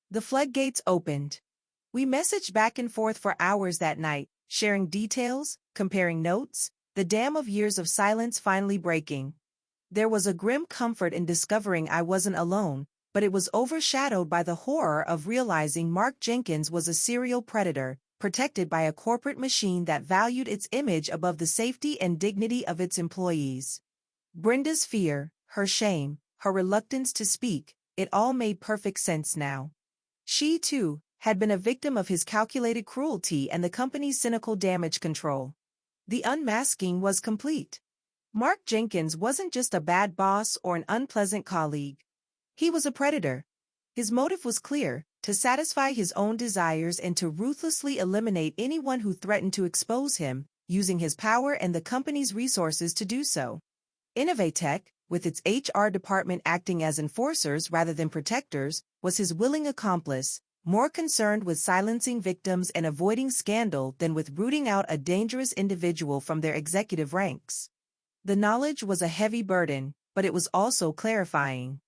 The floodgates opened. We messaged back and forth for hours that night, sharing details, comparing notes, the dam of years of silence finally breaking. There was a grim comfort in discovering I wasn't alone, but it was overshadowed by the horror of realizing Mark Jenkins was a serial predator, protected by a corporate machine that valued its image above the safety and dignity of its employees. Brenda's fear, her shame, her reluctance to speak, it all made perfect sense now. She, too, had been a victim of his calculated cruelty and the company's cynical damage control. The unmasking was complete. Mark Jenkins wasn't just a bad boss or an unpleasant colleague. He was a predator. His motive was clear: to satisfy his own desires and to ruthlessly eliminate anyone who threatened to expose him, using his power and the company's resources to do so. Innovatech, with its HR department acting as enforcers rather than protectors, was his willing accomplice, more concerned with silencing victims and avoiding scandal than with rooting out a dangerous individual from their executive ranks. The knowledge was a heavy burden, but it was also clarifying.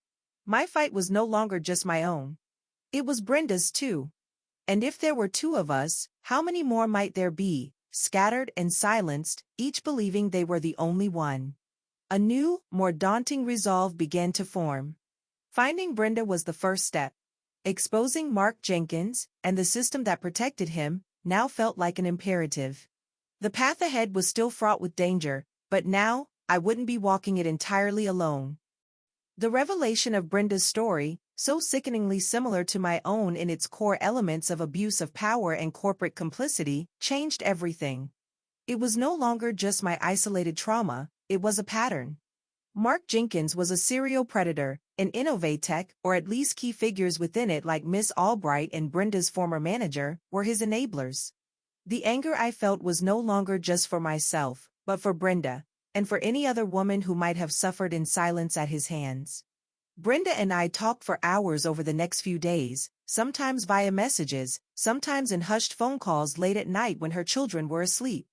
My fight was no longer just my own. It was Brenda's too. And if there were two of us, how many more might there be, scattered and silenced, each believing they were the only one? A new, more daunting resolve began to form. Finding Brenda was the first step. Exposing Mark Jenkins, and the system that protected him, now felt like an imperative. The path ahead was still fraught with danger, but now, I wouldn't be walking it entirely alone. The revelation of Brenda's story, so sickeningly similar to my own in its core elements of abuse of power and corporate complicity, changed everything. It was no longer just my isolated trauma, it was a pattern. Mark Jenkins was a serial predator, and Innovatech, or at least key figures within it like Miss Albright and Brenda's former manager, were his enablers. The anger I felt was no longer just for myself, but for Brenda, and for any other woman who might have suffered in silence at his hands. Brenda and I talked for hours over the next few days, sometimes via messages, sometimes in hushed phone calls late at night when her children were asleep.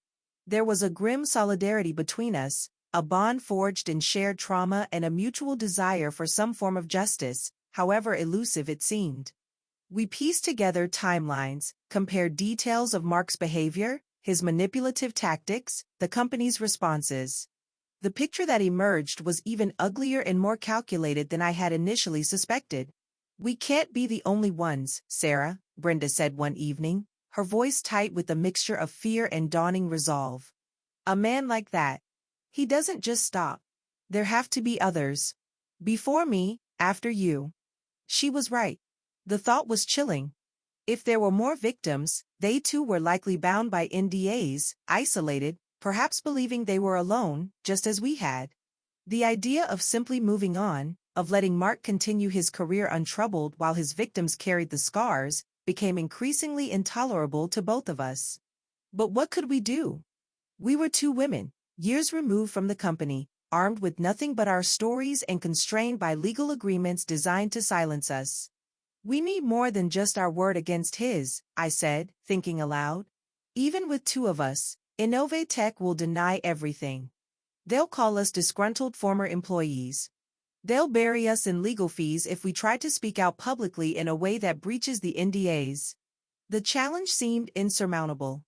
There was a grim solidarity between us, a bond forged in shared trauma and a mutual desire for some form of justice, however elusive it seemed. We pieced together timelines, compared details of Mark's behavior, his manipulative tactics, the company's responses. The picture that emerged was even uglier and more calculated than I had initially suspected. "We can't be the only ones, Sarah," Brenda said one evening, her voice tight with a mixture of fear and dawning resolve. "A man like that, he doesn't just stop. There have to be others. Before me, after you." She was right. The thought was chilling. If there were more victims, they too were likely bound by NDAs, isolated, perhaps believing they were alone, just as we had. The idea of simply moving on, of letting Mark continue his career untroubled while his victims carried the scars, became increasingly intolerable to both of us. But what could we do? We were two women, years removed from the company, armed with nothing but our stories and constrained by legal agreements designed to silence us. "We need more than just our word against his," I said, thinking aloud. "Even with two of us, Innovatech will deny everything. They'll call us disgruntled former employees. They'll bury us in legal fees if we try to speak out publicly in a way that breaches the NDAs." The challenge seemed insurmountable.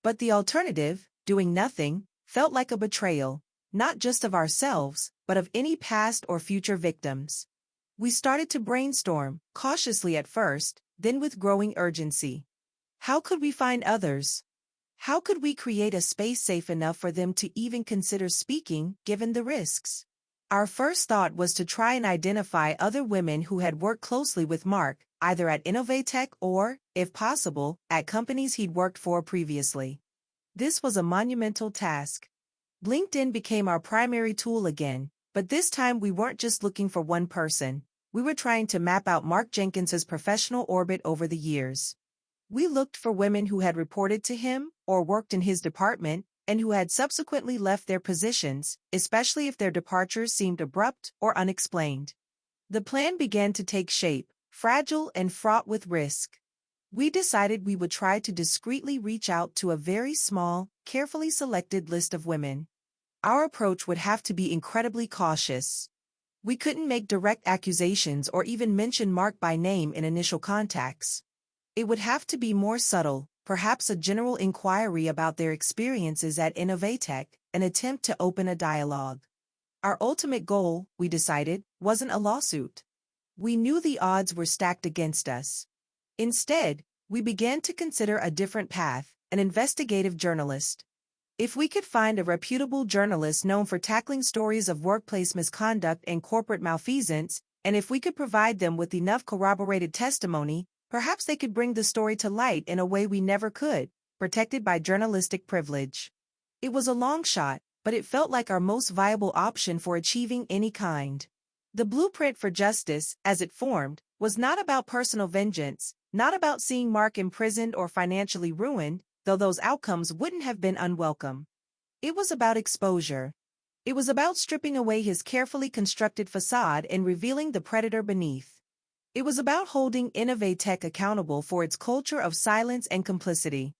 But the alternative, doing nothing, felt like a betrayal, not just of ourselves, but of any past or future victims. We started to brainstorm, cautiously at first, then with growing urgency. How could we find others? How could we create a space safe enough for them to even consider speaking, given the risks? Our first thought was to try and identify other women who had worked closely with Mark, either at Innovatech or, if possible, at companies he'd worked for previously. This was a monumental task. LinkedIn became our primary tool again, but this time we weren't just looking for one person. We were trying to map out Mark Jenkins's professional orbit over the years. We looked for women who had reported to him, or worked in his department, and who had subsequently left their positions, especially if their departures seemed abrupt or unexplained. The plan began to take shape, fragile and fraught with risk. We decided we would try to discreetly reach out to a very small, carefully selected list of women. Our approach would have to be incredibly cautious. We couldn't make direct accusations or even mention Mark by name in initial contacts. It would have to be more subtle, perhaps a general inquiry about their experiences at Innovatech, an attempt to open a dialogue. Our ultimate goal, we decided, wasn't a lawsuit. We knew the odds were stacked against us. Instead, we began to consider a different path, an investigative journalist. If we could find a reputable journalist known for tackling stories of workplace misconduct and corporate malfeasance, and if we could provide them with enough corroborated testimony, perhaps they could bring the story to light in a way we never could, protected by journalistic privilege. It was a long shot, but it felt like our most viable option for achieving any kind. The blueprint for justice, as it formed, was not about personal vengeance, not about seeing Mark imprisoned or financially ruined, though those outcomes wouldn't have been unwelcome. It was about exposure. It was about stripping away his carefully constructed facade and revealing the predator beneath. It was about holding Innovatech accountable for its culture of silence and complicity.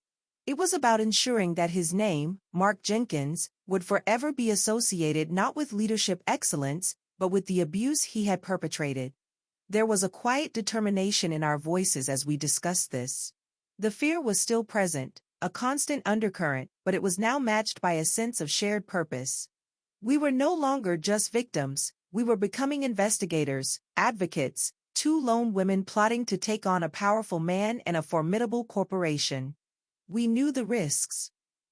It was about ensuring that his name, Mark Jenkins, would forever be associated not with leadership excellence, but with the abuse he had perpetrated. There was a quiet determination in our voices as we discussed this. The fear was still present, a constant undercurrent, but it was now matched by a sense of shared purpose. We were no longer just victims, we were becoming investigators, advocates, two lone women plotting to take on a powerful man and a formidable corporation. We knew the risks.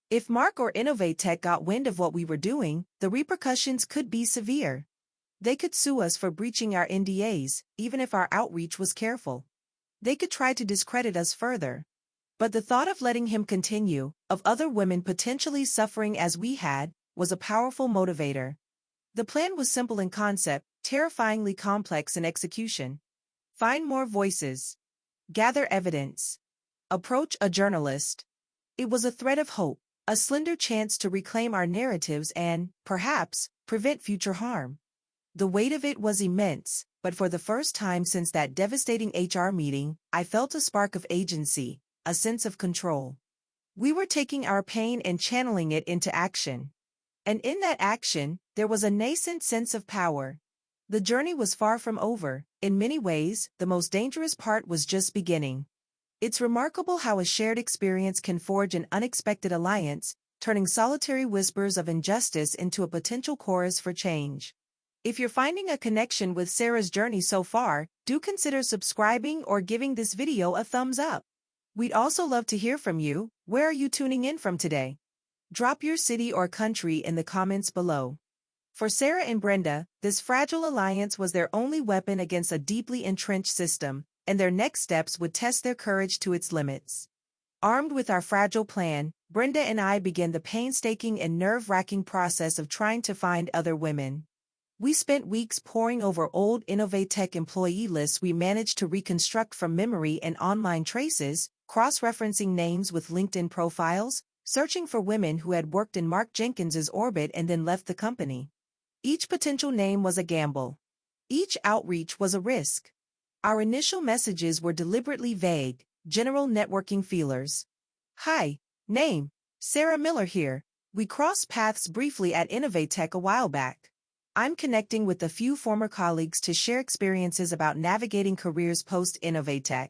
If Mark or Innovatech got wind of what we were doing, the repercussions could be severe. They could sue us for breaching our NDAs, even if our outreach was careful. They could try to discredit us further. But the thought of letting him continue, of other women potentially suffering as we had, was a powerful motivator. The plan was simple in concept, terrifyingly complex in execution. Find more voices. Gather evidence. Approach a journalist. It was a thread of hope, a slender chance to reclaim our narratives and, perhaps, prevent future harm. The weight of it was immense, but for the first time since that devastating HR meeting, I felt a spark of agency, a sense of control. We were taking our pain and channeling it into action. And in that action, there was a nascent sense of power. The journey was far from over. In many ways, the most dangerous part was just beginning. It's remarkable how a shared experience can forge an unexpected alliance, turning solitary whispers of injustice into a potential chorus for change. If you're finding a connection with Sarah's journey so far, do consider subscribing or giving this video a thumbs up. We'd also love to hear from you. Where are you tuning in from today? Drop your city or country in the comments below. For Sarah and Brenda, this fragile alliance was their only weapon against a deeply entrenched system, and their next steps would test their courage to its limits. Armed with our fragile plan, Brenda and I began the painstaking and nerve-wracking process of trying to find other women. We spent weeks poring over old Innovatech employee lists we managed to reconstruct from memory and online traces, cross-referencing names with LinkedIn profiles, searching for women who had worked in Mark Jenkins's orbit and then left the company. Each potential name was a gamble. Each outreach was a risk. Our initial messages were deliberately vague, general networking feelers. Hi, name, Sarah Miller here. We crossed paths briefly at Innovatech a while back. I'm connecting with a few former colleagues to share experiences about navigating careers post-Innovatech.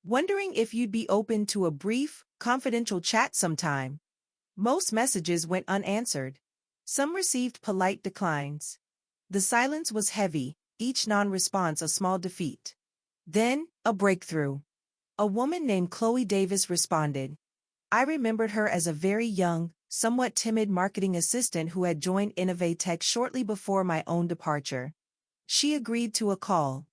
Wondering if you'd be open to a brief, confidential chat sometime. Most messages went unanswered. Some received polite declines. The silence was heavy, each non-response a small defeat. Then, a breakthrough. A woman named Chloe Davis responded. I remembered her as a very young, somewhat timid marketing assistant who had joined Innovatech shortly before my own departure. She agreed to a call.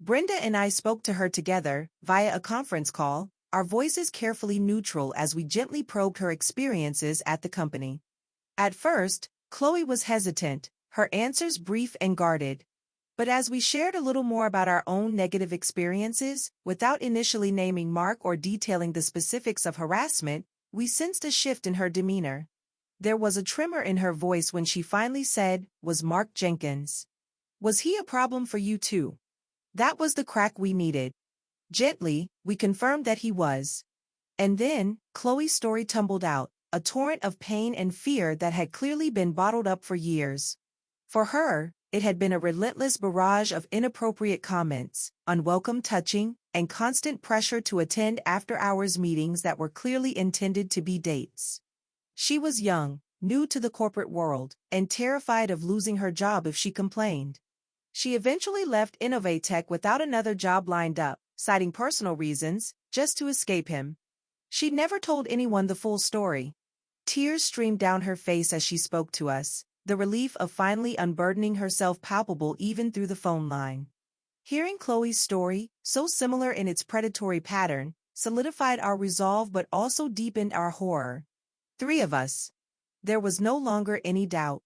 Brenda and I spoke to her together, via a conference call, our voices carefully neutral as we gently probed her experiences at the company. At first, Chloe was hesitant, her answers brief and guarded. But as we shared a little more about our own negative experiences, without initially naming Mark or detailing the specifics of harassment, we sensed a shift in her demeanor. There was a tremor in her voice when she finally said, "Was Mark Jenkins? Was he a problem for you too?" That was the crack we needed. Gently, we confirmed that he was. And then, Chloe's story tumbled out, a torrent of pain and fear that had clearly been bottled up for years. For her, it had been a relentless barrage of inappropriate comments, unwelcome touching, and constant pressure to attend after-hours meetings that were clearly intended to be dates. She was young, new to the corporate world, and terrified of losing her job if she complained. She eventually left Innovatech without another job lined up, citing personal reasons, just to escape him. She'd never told anyone the full story. Tears streamed down her face as she spoke to us, the relief of finally unburdening herself palpable even through the phone line. Hearing Chloe's story, so similar in its predatory pattern, solidified our resolve but also deepened our horror. 3 of us. There was no longer any doubt.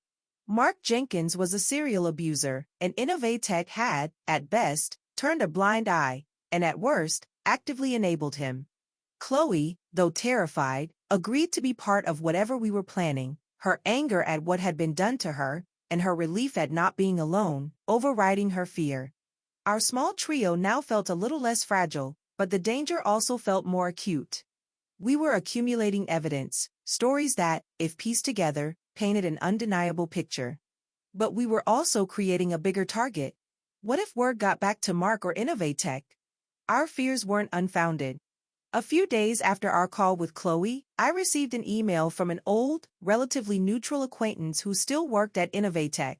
Mark Jenkins was a serial abuser, and Innovatech had, at best, turned a blind eye, and at worst, actively enabled him. Chloe, though terrified, agreed to be part of whatever we were planning, her anger at what had been done to her, and her relief at not being alone, overriding her fear. Our small trio now felt a little less fragile, but the danger also felt more acute. We were accumulating evidence, stories that, if pieced together, painted an undeniable picture. But we were also creating a bigger target. What if word got back to Mark or Innovatech? Our fears weren't unfounded. A few days after our call with Chloe, I received an email from an old, relatively neutral acquaintance who still worked at Innovatech.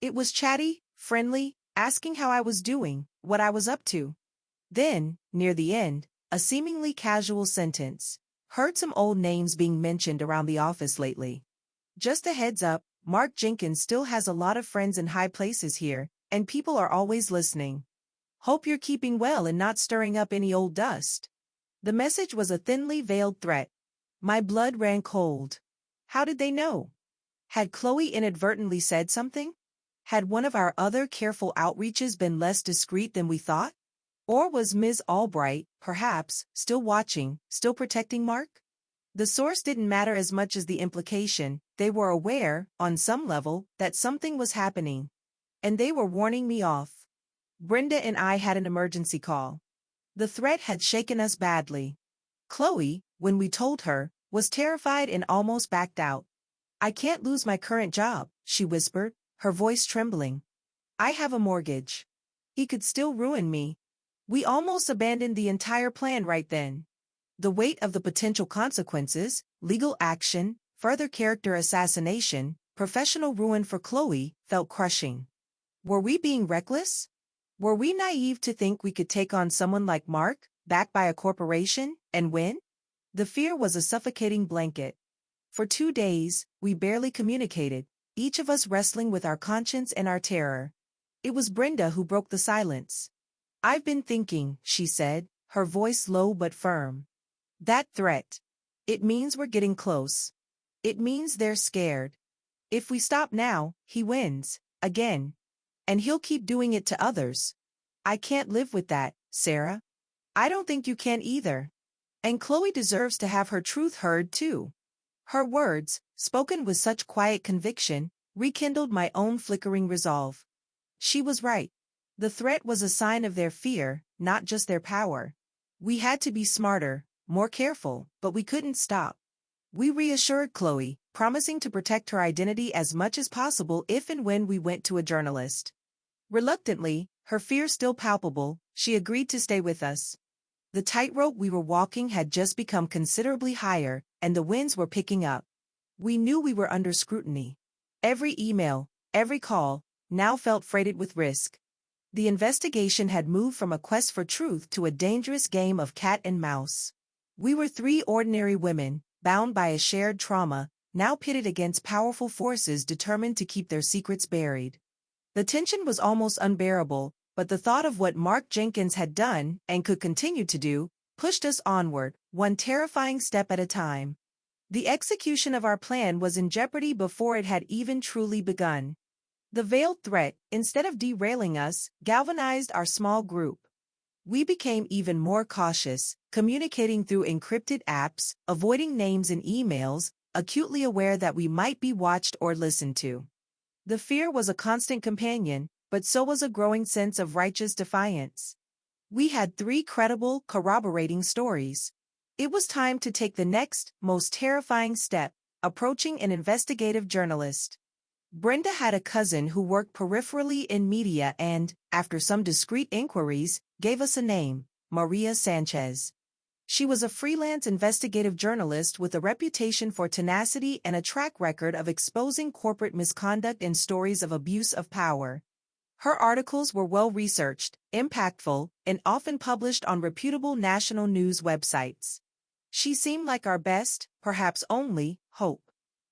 It was chatty, friendly, asking how I was doing, what I was up to. Then, near the end, a seemingly casual sentence. Heard some old names being mentioned around the office lately. Just a heads up, Mark Jenkins still has a lot of friends in high places here, and people are always listening. Hope you're keeping well and not stirring up any old dust. The message was a thinly veiled threat. My blood ran cold. How did they know? Had Chloe inadvertently said something? Had one of our other careful outreaches been less discreet than we thought? Or was Ms. Albright, perhaps, still watching, still protecting Mark? The source didn't matter as much as the implication. They were aware, on some level, that something was happening. And they were warning me off. Brenda and I had an emergency call. The threat had shaken us badly. Chloe, when we told her, was terrified and almost backed out. I can't lose my current job, she whispered, her voice trembling. I have a mortgage. He could still ruin me. We almost abandoned the entire plan right then. The weight of the potential consequences, legal action, further character assassination, professional ruin for Chloe, felt crushing. Were we being reckless? Were we naive to think we could take on someone like Mark, backed by a corporation, and win? The fear was a suffocating blanket. For 2 days, we barely communicated, each of us wrestling with our conscience and our terror. It was Brenda who broke the silence. I've been thinking, she said, her voice low but firm. That threat. It means we're getting close. It means they're scared. If we stop now, he wins, again. And he'll keep doing it to others. I can't live with that, Sarah. I don't think you can either. And Chloe deserves to have her truth heard too. Her words, spoken with such quiet conviction, rekindled my own flickering resolve. She was right. The threat was a sign of their fear, not just their power. We had to be smarter, more careful, but we couldn't stop. We reassured Chloe, promising to protect her identity as much as possible if and when we went to a journalist. Reluctantly, her fear still palpable, she agreed to stay with us. The tightrope we were walking had just become considerably higher, and the winds were picking up. We knew we were under scrutiny. Every email, every call, now felt freighted with risk. The investigation had moved from a quest for truth to a dangerous game of cat and mouse. We were 3 ordinary women, bound by a shared trauma, now pitted against powerful forces determined to keep their secrets buried. The tension was almost unbearable, but the thought of what Mark Jenkins had done, and could continue to do, pushed us onward, one terrifying step at a time. The execution of our plan was in jeopardy before it had even truly begun. The veiled threat, instead of derailing us, galvanized our small group. We became even more cautious, communicating through encrypted apps, avoiding names in emails, acutely aware that we might be watched or listened to. The fear was a constant companion, but so was a growing sense of righteous defiance. We had 3 credible, corroborating stories. It was time to take the next, most terrifying step, approaching an investigative journalist. Brenda had a cousin who worked peripherally in media and, after some discreet inquiries, gave us a name, Maria Sanchez. She was a freelance investigative journalist with a reputation for tenacity and a track record of exposing corporate misconduct and stories of abuse of power. Her articles were well-researched, impactful, and often published on reputable national news websites. She seemed like our best, perhaps only, hope.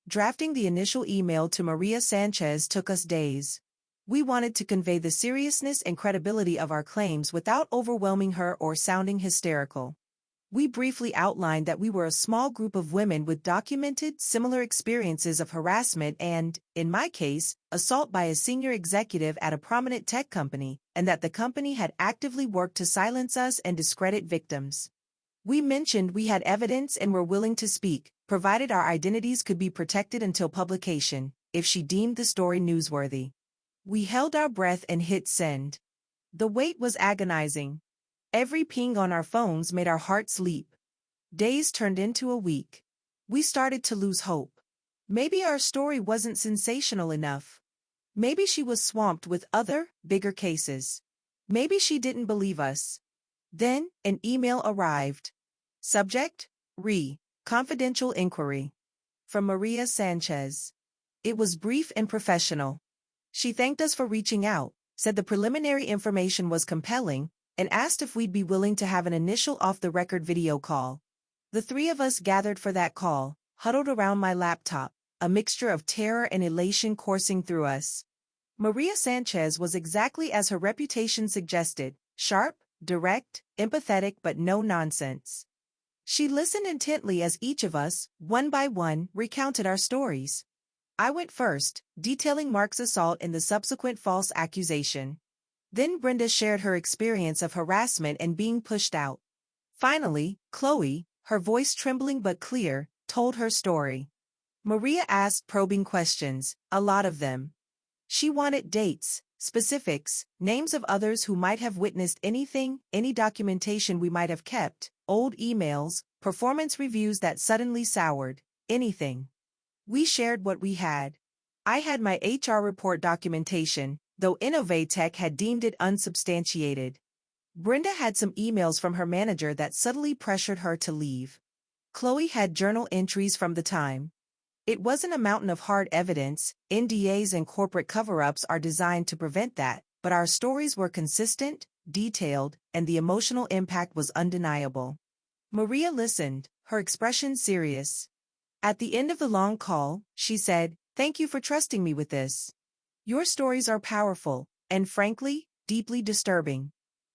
Drafting the initial email to Maria Sanchez took us days. We wanted to convey the seriousness and credibility of our claims without overwhelming her or sounding hysterical. We briefly outlined that we were a small group of women with documented, similar experiences of harassment and, in my case, assault by a senior executive at a prominent tech company, and that the company had actively worked to silence us and discredit victims. We mentioned we had evidence and were willing to speak, provided our identities could be protected until publication, if she deemed the story newsworthy. We held our breath and hit send. The wait was agonizing. Every ping on our phones made our hearts leap. Days turned into a week. We started to lose hope. Maybe our story wasn't sensational enough. Maybe she was swamped with other, bigger cases. Maybe she didn't believe us. Then, an email arrived. Subject: Confidential inquiry. From Maria Sanchez. It was brief and professional. She thanked us for reaching out, said the preliminary information was compelling, and asked if we'd be willing to have an initial off-the-record video call. The three of us gathered for that call, huddled around my laptop, a mixture of terror and elation coursing through us. Maria Sanchez was exactly as her reputation suggested, sharp, direct, empathetic but no nonsense. She listened intently as each of us, one by one, recounted our stories. I went first, detailing Mark's assault and the subsequent false accusation. Then Brenda shared her experience of harassment and being pushed out. Finally, Chloe, her voice trembling but clear, told her story. Maria asked probing questions, a lot of them. She wanted dates, specifics, names of others who might have witnessed anything, any documentation we might have kept, old emails, performance reviews that suddenly soured, anything. We shared what we had. I had my HR report documentation, though Innovatech had deemed it unsubstantiated. Brenda had some emails from her manager that subtly pressured her to leave. Chloe had journal entries from the time. It wasn't a mountain of hard evidence, NDAs and corporate cover-ups are designed to prevent that, but our stories were consistent, detailed, and the emotional impact was undeniable. Maria listened, her expression serious. At the end of the long call, she said, "Thank you for trusting me with this. Your stories are powerful, and frankly, deeply disturbing.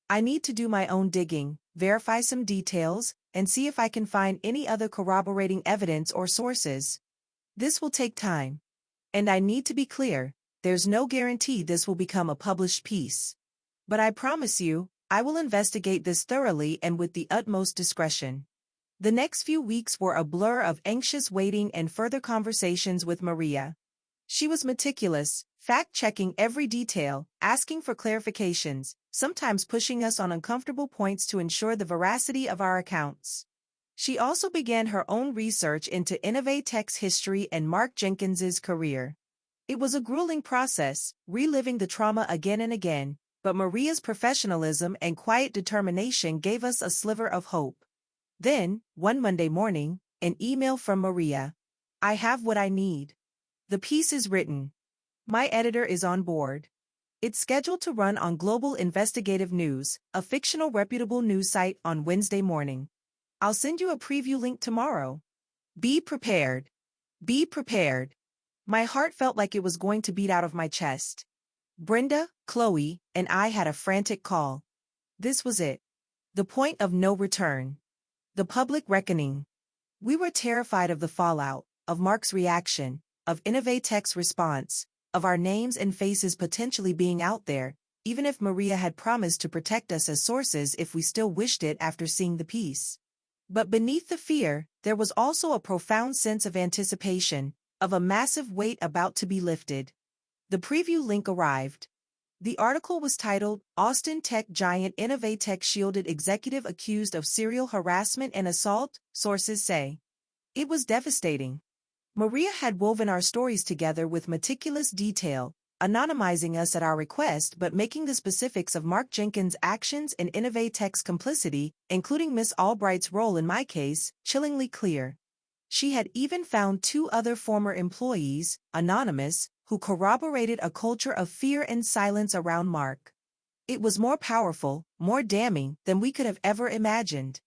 I need to do my own digging, verify some details, and see if I can find any other corroborating evidence or sources. This will take time. And I need to be clear, there's no guarantee this will become a published piece. But I promise you, I will investigate this thoroughly and with the utmost discretion." The next few weeks were a blur of anxious waiting and further conversations with Maria. She was meticulous, fact-checking every detail, asking for clarifications, sometimes pushing us on uncomfortable points to ensure the veracity of our accounts. She also began her own research into Innovatech's history and Mark Jenkins's career. It was a grueling process, reliving the trauma again and again, but Maria's professionalism and quiet determination gave us a sliver of hope. Then, one Monday morning, an email from Maria. "I have what I need. The piece is written. My editor is on board. It's scheduled to run on Global Investigative News, a fictional reputable news site, on Wednesday morning. I'll send you a preview link tomorrow. Be prepared. Be prepared." My heart felt like it was going to beat out of my chest. Brenda, Chloe, and I had a frantic call. This was it. The point of no return. The public reckoning. We were terrified of the fallout, of Mark's reaction, of Innovatech's response, of our names and faces potentially being out there, even if Maria had promised to protect us as sources if we still wished it after seeing the piece. But beneath the fear, there was also a profound sense of anticipation, of a massive weight about to be lifted. The preview link arrived. The article was titled, "Austin Tech Giant Innovatech Shielded Executive Accused of Serial Harassment and Assault," sources say. It was devastating. Maria had woven our stories together with meticulous detail, anonymizing us at our request but making the specifics of Mark Jenkins' actions and Innovatech's complicity, including Miss Albright's role in my case, chillingly clear. She had even found 2 other former employees, anonymous, who corroborated a culture of fear and silence around Mark. It was more powerful, more damning than we could have ever imagined.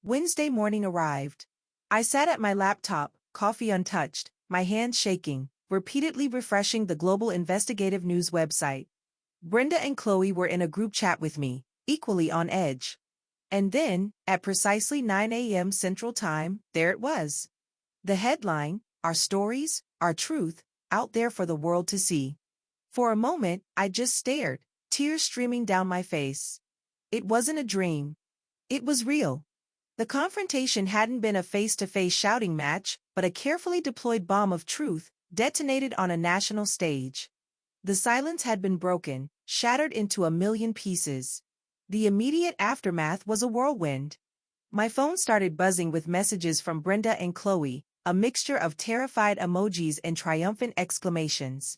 Wednesday morning arrived. I sat at my laptop, coffee untouched, my hands shaking, repeatedly refreshing the Global Investigative News website. Brenda and Chloe were in a group chat with me, equally on edge. And then, at precisely 9 a.m. Central Time, there it was. The headline, "Our Stories, Our Truth, Out There for the World to See." For a moment, I just stared, tears streaming down my face. It wasn't a dream. It was real. The confrontation hadn't been a face-to-face shouting match, but a carefully deployed bomb of truth, detonated on a national stage. The silence had been broken, shattered into a million pieces. The immediate aftermath was a whirlwind. My phone started buzzing with messages from Brenda and Chloe, a mixture of terrified emojis and triumphant exclamations.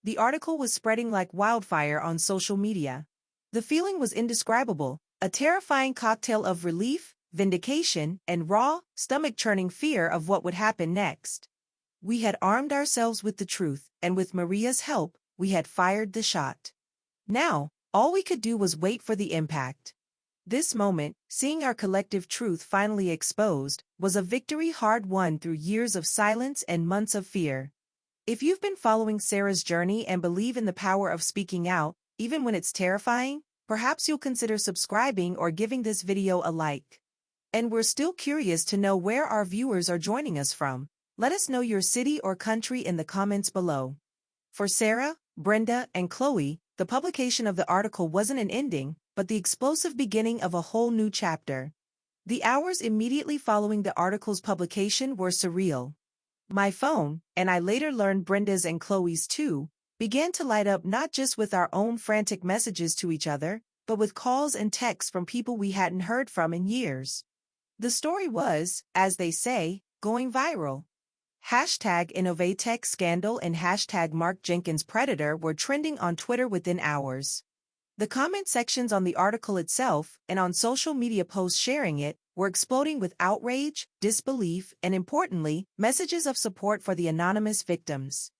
The article was spreading like wildfire on social media. The feeling was indescribable, a terrifying cocktail of relief, vindication, and raw, stomach-churning fear of what would happen next. We had armed ourselves with the truth, and with Maria's help, we had fired the shot. Now, all we could do was wait for the impact. This moment, seeing our collective truth finally exposed, was a victory hard-won through years of silence and months of fear. If you've been following Sarah's journey and believe in the power of speaking out, even when it's terrifying, perhaps you'll consider subscribing or giving this video a like. And we're still curious to know where our viewers are joining us from. Let us know your city or country in the comments below. For Sarah, Brenda, and Chloe, the publication of the article wasn't an ending, but the explosive beginning of a whole new chapter. The hours immediately following the article's publication were surreal. My phone, and I later learned Brenda's and Chloe's too, began to light up not just with our own frantic messages to each other, but with calls and texts from people we hadn't heard from in years. The story was, as they say, going viral. Hashtag Innovatech scandal and hashtag Mark Jenkins Predator were trending on Twitter within hours. The comment sections on the article itself, and on social media posts sharing it, were exploding with outrage, disbelief, and importantly, messages of support for the anonymous victims.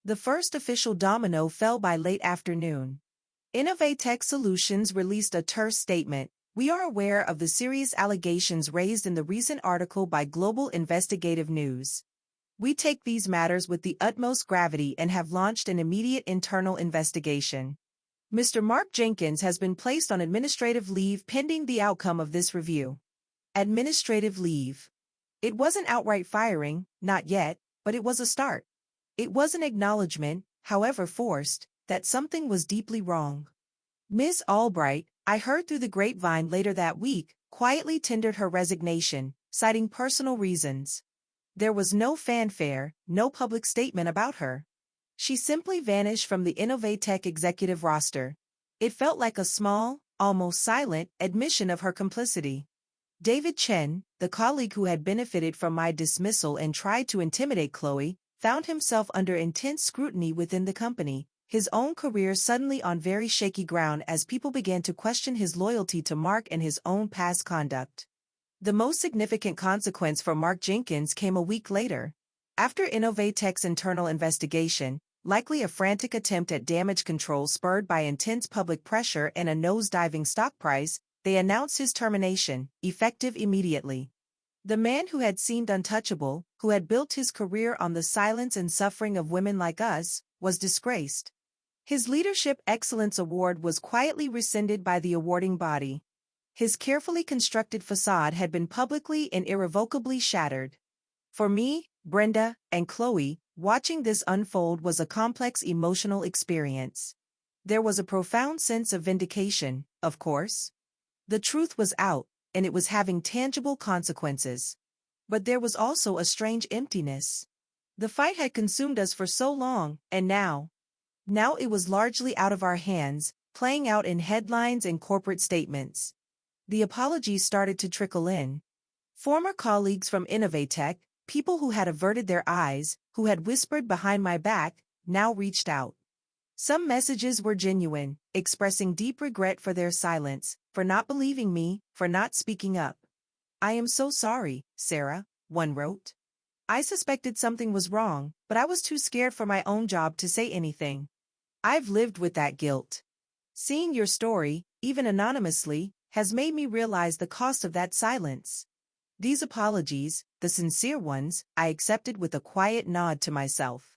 The first official domino fell by late afternoon. Innovatech Solutions released a terse statement. We are aware of the serious allegations raised in the recent article by Global Investigative News. We take these matters with the utmost gravity and have launched an immediate internal investigation. Mr. Mark Jenkins has been placed on administrative leave pending the outcome of this review. Administrative leave. It wasn't outright firing, not yet, but it was a start. It was an acknowledgement, however forced, that something was deeply wrong. Ms. Albright, I heard through the grapevine later that week, quietly tendered her resignation, citing personal reasons. There was no fanfare, no public statement about her. She simply vanished from the Innovatech executive roster. It felt like a small, almost silent, admission of her complicity. David Chen, the colleague who had benefited from my dismissal and tried to intimidate Chloe, found himself under intense scrutiny within the company, his own career suddenly on very shaky ground as people began to question his loyalty to Mark and his own past conduct. The most significant consequence for Mark Jenkins came a week later. After Innovatech's internal investigation, likely a frantic attempt at damage control spurred by intense public pressure and a nose-diving stock price, they announced his termination, effective immediately. The man who had seemed untouchable, who had built his career on the silence and suffering of women like us, was disgraced. His Leadership Excellence Award was quietly rescinded by the awarding body. His carefully constructed facade had been publicly and irrevocably shattered. For me, Brenda, and Chloe, watching this unfold was a complex emotional experience. There was a profound sense of vindication, of course. The truth was out, and it was having tangible consequences. But there was also a strange emptiness. The fight had consumed us for so long, and now it was largely out of our hands, playing out in headlines and corporate statements. The apologies started to trickle in. Former colleagues from Innovatech, people who had averted their eyes, who had whispered behind my back, now reached out. Some messages were genuine, expressing deep regret for their silence, for not believing me, for not speaking up. I am so sorry, Sarah, one wrote. I suspected something was wrong, but I was too scared for my own job to say anything. I've lived with that guilt. Seeing your story, even anonymously, has made me realize the cost of that silence. These apologies, the sincere ones, I accepted with a quiet nod to myself.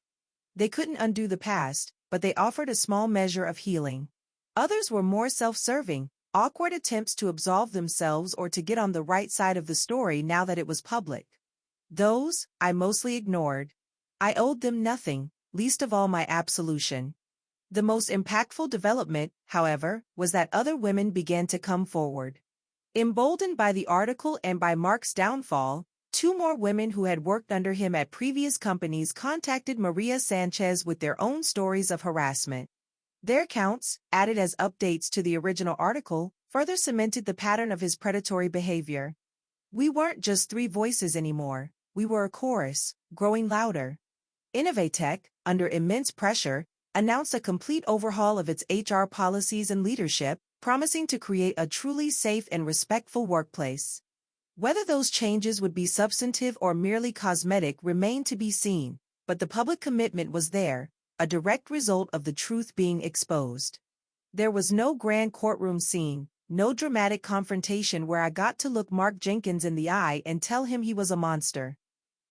They couldn't undo the past, but they offered a small measure of healing. Others were more self-serving, awkward attempts to absolve themselves or to get on the right side of the story now that it was public. Those, I mostly ignored. I owed them nothing, least of all my absolution. The most impactful development, however, was that other women began to come forward. Emboldened by the article and by Mark's downfall, 2 more women who had worked under him at previous companies contacted Maria Sanchez with their own stories of harassment. Their accounts, added as updates to the original article, further cemented the pattern of his predatory behavior. We weren't just 3 voices anymore, we were a chorus, growing louder. Innovatech, under immense pressure, announced a complete overhaul of its HR policies and leadership, promising to create a truly safe and respectful workplace. Whether those changes would be substantive or merely cosmetic remained to be seen, but the public commitment was there, a direct result of the truth being exposed. There was no grand courtroom scene, no dramatic confrontation where I got to look Mark Jenkins in the eye and tell him he was a monster.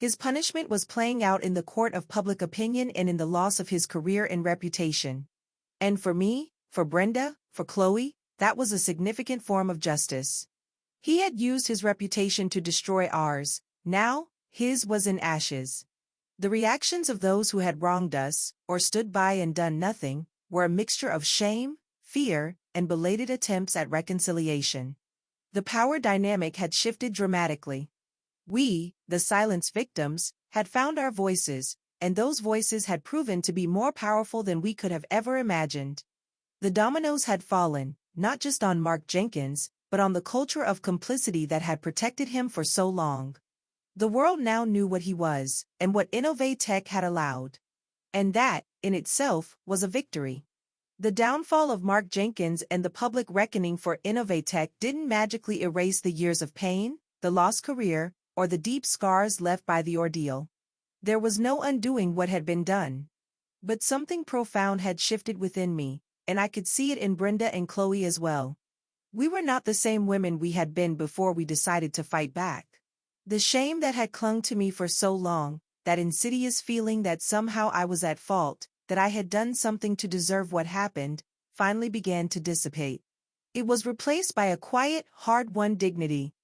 His punishment was playing out in the court of public opinion and in the loss of his career and reputation. And for me, for Brenda, for Chloe, that was a significant form of justice. He had used his reputation to destroy ours, now, his was in ashes. The reactions of those who had wronged us, or stood by and done nothing, were a mixture of shame, fear, and belated attempts at reconciliation. The power dynamic had shifted dramatically. We, the silenced victims, had found our voices, and those voices had proven to be more powerful than we could have ever imagined. The dominoes had fallen, not just on Mark Jenkins, but on the culture of complicity that had protected him for so long. The world now knew what he was, and what Innovatech had allowed. And that, in itself, was a victory. The downfall of Mark Jenkins and the public reckoning for Innovatech didn't magically erase the years of pain, the lost career, or the deep scars left by the ordeal. There was no undoing what had been done. But something profound had shifted within me, and I could see it in Brenda and Chloe as well. We were not the same women we had been before we decided to fight back. The shame that had clung to me for so long, that insidious feeling that somehow I was at fault, that I had done something to deserve what happened, finally began to dissipate. It was replaced by a quiet, hard-won dignity.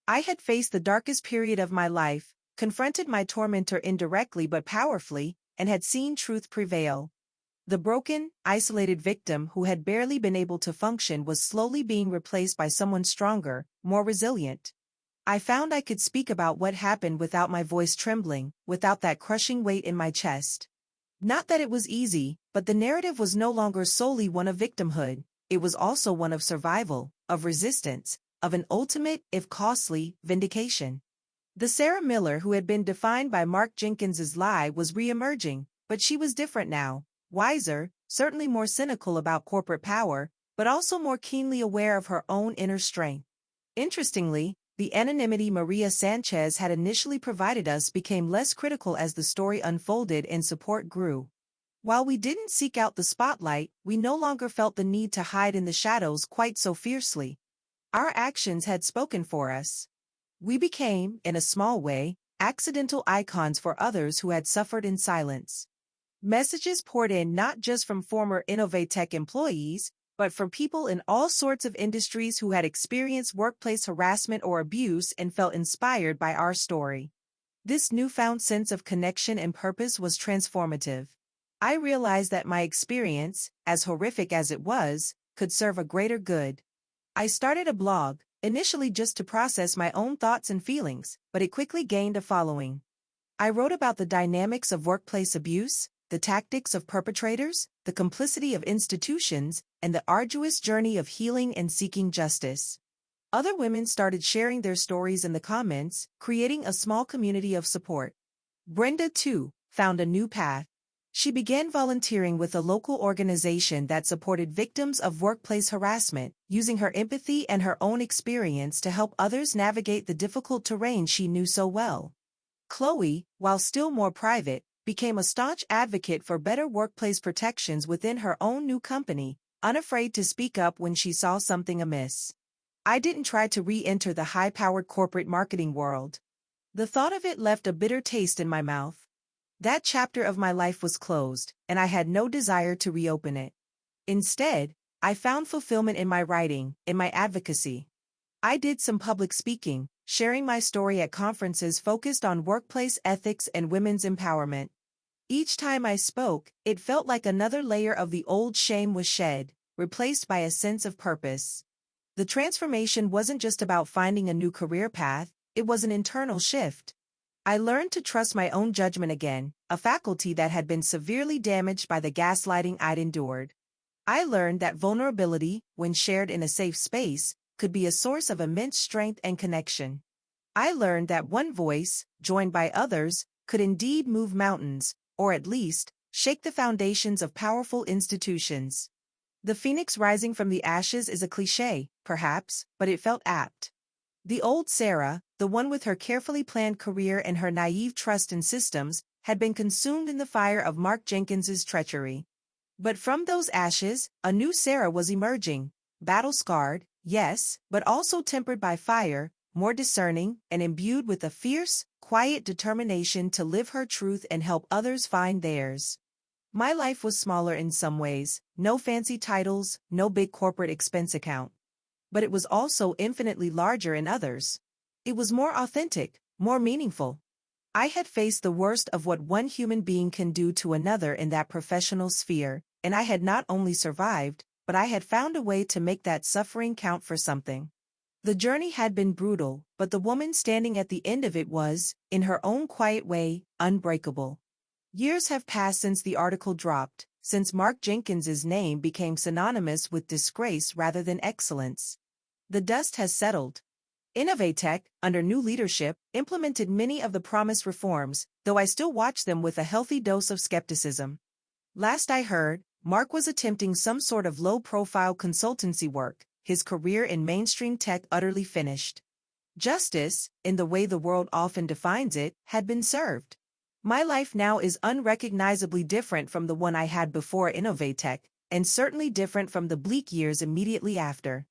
I had faced the darkest period of my life, confronted my tormentor indirectly but powerfully, and had seen truth prevail. The broken, isolated victim who had barely been able to function was slowly being replaced by someone stronger, more resilient. I found I could speak about what happened without my voice trembling, without that crushing weight in my chest. Not that it was easy, but the narrative was no longer solely one of victimhood, it was also one of survival, of resistance, of an ultimate, if costly, vindication. The Sarah Miller who had been defined by Mark Jenkins's lie was re-emerging, but she was different now, wiser, certainly more cynical about corporate power, but also more keenly aware of her own inner strength. Interestingly, the anonymity Maria Sanchez had initially provided us became less critical as the story unfolded and support grew. While we didn't seek out the spotlight, we no longer felt the need to hide in the shadows quite so fiercely. Our actions had spoken for us. We became, in a small way, accidental icons for others who had suffered in silence. Messages poured in not just from former Innovatech employees, but from people in all sorts of industries who had experienced workplace harassment or abuse and felt inspired by our story. This newfound sense of connection and purpose was transformative. I realized that my experience, as horrific as it was, could serve a greater good. I started a blog, initially just to process my own thoughts and feelings, but it quickly gained a following. I wrote about the dynamics of workplace abuse, the tactics of perpetrators, the complicity of institutions, and the arduous journey of healing and seeking justice. Other women started sharing their stories in the comments, creating a small community of support. Brenda, too, found a new path. She began volunteering with a local organization that supported victims of workplace harassment, using her empathy and her own experience to help others navigate the difficult terrain she knew so well. Chloe, while still more private, became a staunch advocate for better workplace protections within her own new company, unafraid to speak up when she saw something amiss. I didn't try to re-enter the high-powered corporate marketing world. The thought of it left a bitter taste in my mouth. That chapter of my life was closed, and I had no desire to reopen it. Instead, I found fulfillment in my writing, in my advocacy. I did some public speaking, sharing my story at conferences focused on workplace ethics and women's empowerment. Each time I spoke, it felt like another layer of the old shame was shed, replaced by a sense of purpose. The transformation wasn't just about finding a new career path, it was an internal shift. I learned to trust my own judgment again, a faculty that had been severely damaged by the gaslighting I'd endured. I learned that vulnerability, when shared in a safe space, could be a source of immense strength and connection. I learned that one voice, joined by others, could indeed move mountains, or at least, shake the foundations of powerful institutions. The phoenix rising from the ashes is a cliché, perhaps, but it felt apt. The old Sarah, the one with her carefully planned career and her naive trust in systems, had been consumed in the fire of Mark Jenkins's treachery. But from those ashes, a new Sarah was emerging, battle-scarred, yes, but also tempered by fire, more discerning, and imbued with a fierce, quiet determination to live her truth and help others find theirs. My life was smaller in some ways, no fancy titles, no big corporate expense account. But it was also infinitely larger in others. It was more authentic, more meaningful. I had faced the worst of what one human being can do to another in that professional sphere, and I had not only survived, but I had found a way to make that suffering count for something. The journey had been brutal, but the woman standing at the end of it was, in her own quiet way, unbreakable. Years have passed since the article dropped, since Mark Jenkins's name became synonymous with disgrace rather than excellence. The dust has settled. Innovatech, under new leadership, implemented many of the promised reforms, though I still watch them with a healthy dose of skepticism. Last I heard, Mark was attempting some sort of low-profile consultancy work, his career in mainstream tech utterly finished. Justice, in the way the world often defines it, had been served. My life now is unrecognizably different from the one I had before Innovatech, and certainly different from the bleak years immediately after.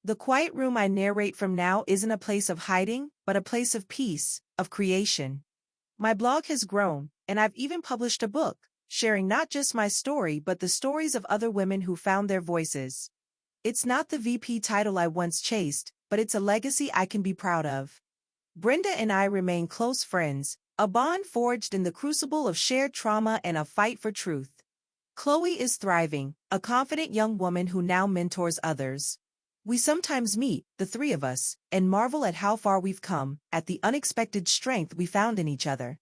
The quiet room I narrate from now isn't a place of hiding, but a place of peace, of creation. My blog has grown, and I've even published a book, sharing not just my story but the stories of other women who found their voices. It's not the VP title I once chased, but it's a legacy I can be proud of. Brenda and I remain close friends, a bond forged in the crucible of shared trauma and a fight for truth. Chloe is thriving, a confident young woman who now mentors others. We sometimes meet, the three of us, and marvel at how far we've come, at the unexpected strength we found in each other.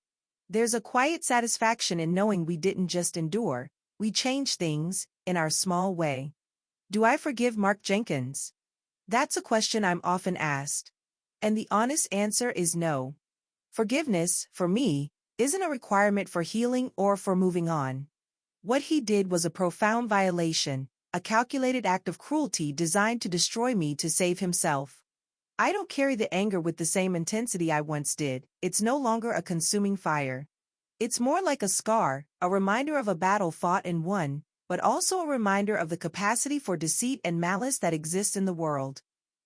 There's a quiet satisfaction in knowing we didn't just endure, we changed things, in our small way. Do I forgive Mark Jenkins? That's a question I'm often asked. And the honest answer is no. Forgiveness, for me, isn't a requirement for healing or for moving on. What he did was a profound violation, a calculated act of cruelty designed to destroy me to save himself. I don't carry the anger with the same intensity I once did, it's no longer a consuming fire. It's more like a scar, a reminder of a battle fought and won, but also a reminder of the capacity for deceit and malice that exists in the world.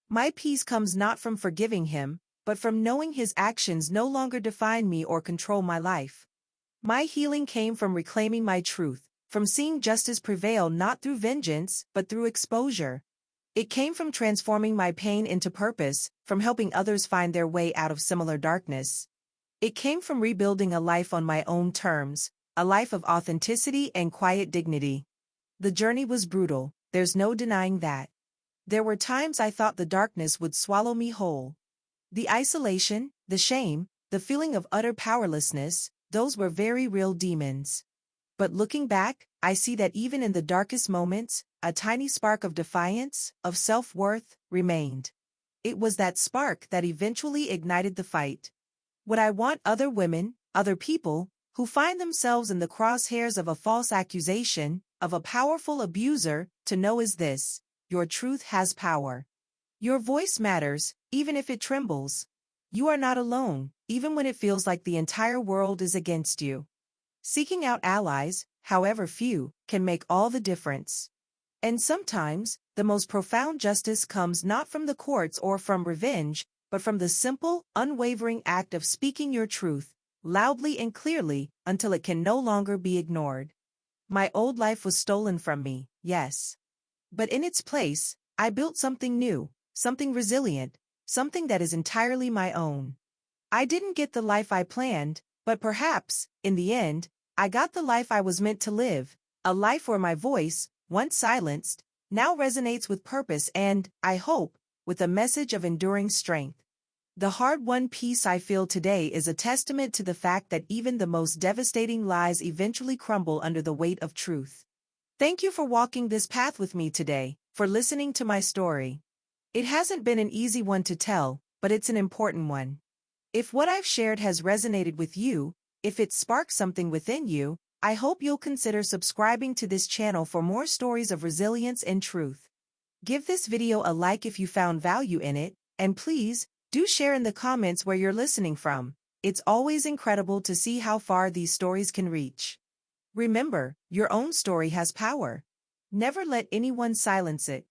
My peace comes not from forgiving him, but from knowing his actions no longer define me or control my life. My healing came from reclaiming my truth, from seeing justice prevail not through vengeance, but through exposure. It came from transforming my pain into purpose, from helping others find their way out of similar darkness. It came from rebuilding a life on my own terms, a life of authenticity and quiet dignity. The journey was brutal, there's no denying that. There were times I thought the darkness would swallow me whole. The isolation, the shame, the feeling of utter powerlessness, those were very real demons. But looking back, I see that even in the darkest moments, a tiny spark of defiance, of self-worth, remained. It was that spark that eventually ignited the fight. What I want other women, other people, who find themselves in the crosshairs of a false accusation, of a powerful abuser, to know is this: your truth has power. Your voice matters, even if it trembles. You are not alone, even when it feels like the entire world is against you. Seeking out allies, however few, can make all the difference. And sometimes, the most profound justice comes not from the courts or from revenge, but from the simple, unwavering act of speaking your truth, loudly and clearly, until it can no longer be ignored. My old life was stolen from me, yes. But in its place, I built something new, something resilient, something that is entirely my own. I didn't get the life I planned, but perhaps, in the end, I got the life I was meant to live, a life where my voice, once silenced, now resonates with purpose and, I hope, with a message of enduring strength. The hard-won peace I feel today is a testament to the fact that even the most devastating lies eventually crumble under the weight of truth. Thank you for walking this path with me today, for listening to my story. It hasn't been an easy one to tell, but it's an important one. If what I've shared has resonated with you, if it sparked something within you, I hope you'll consider subscribing to this channel for more stories of resilience and truth. Give this video a like if you found value in it, and please, do share in the comments where you're listening from. It's always incredible to see how far these stories can reach. Remember, your own story has power. Never let anyone silence it.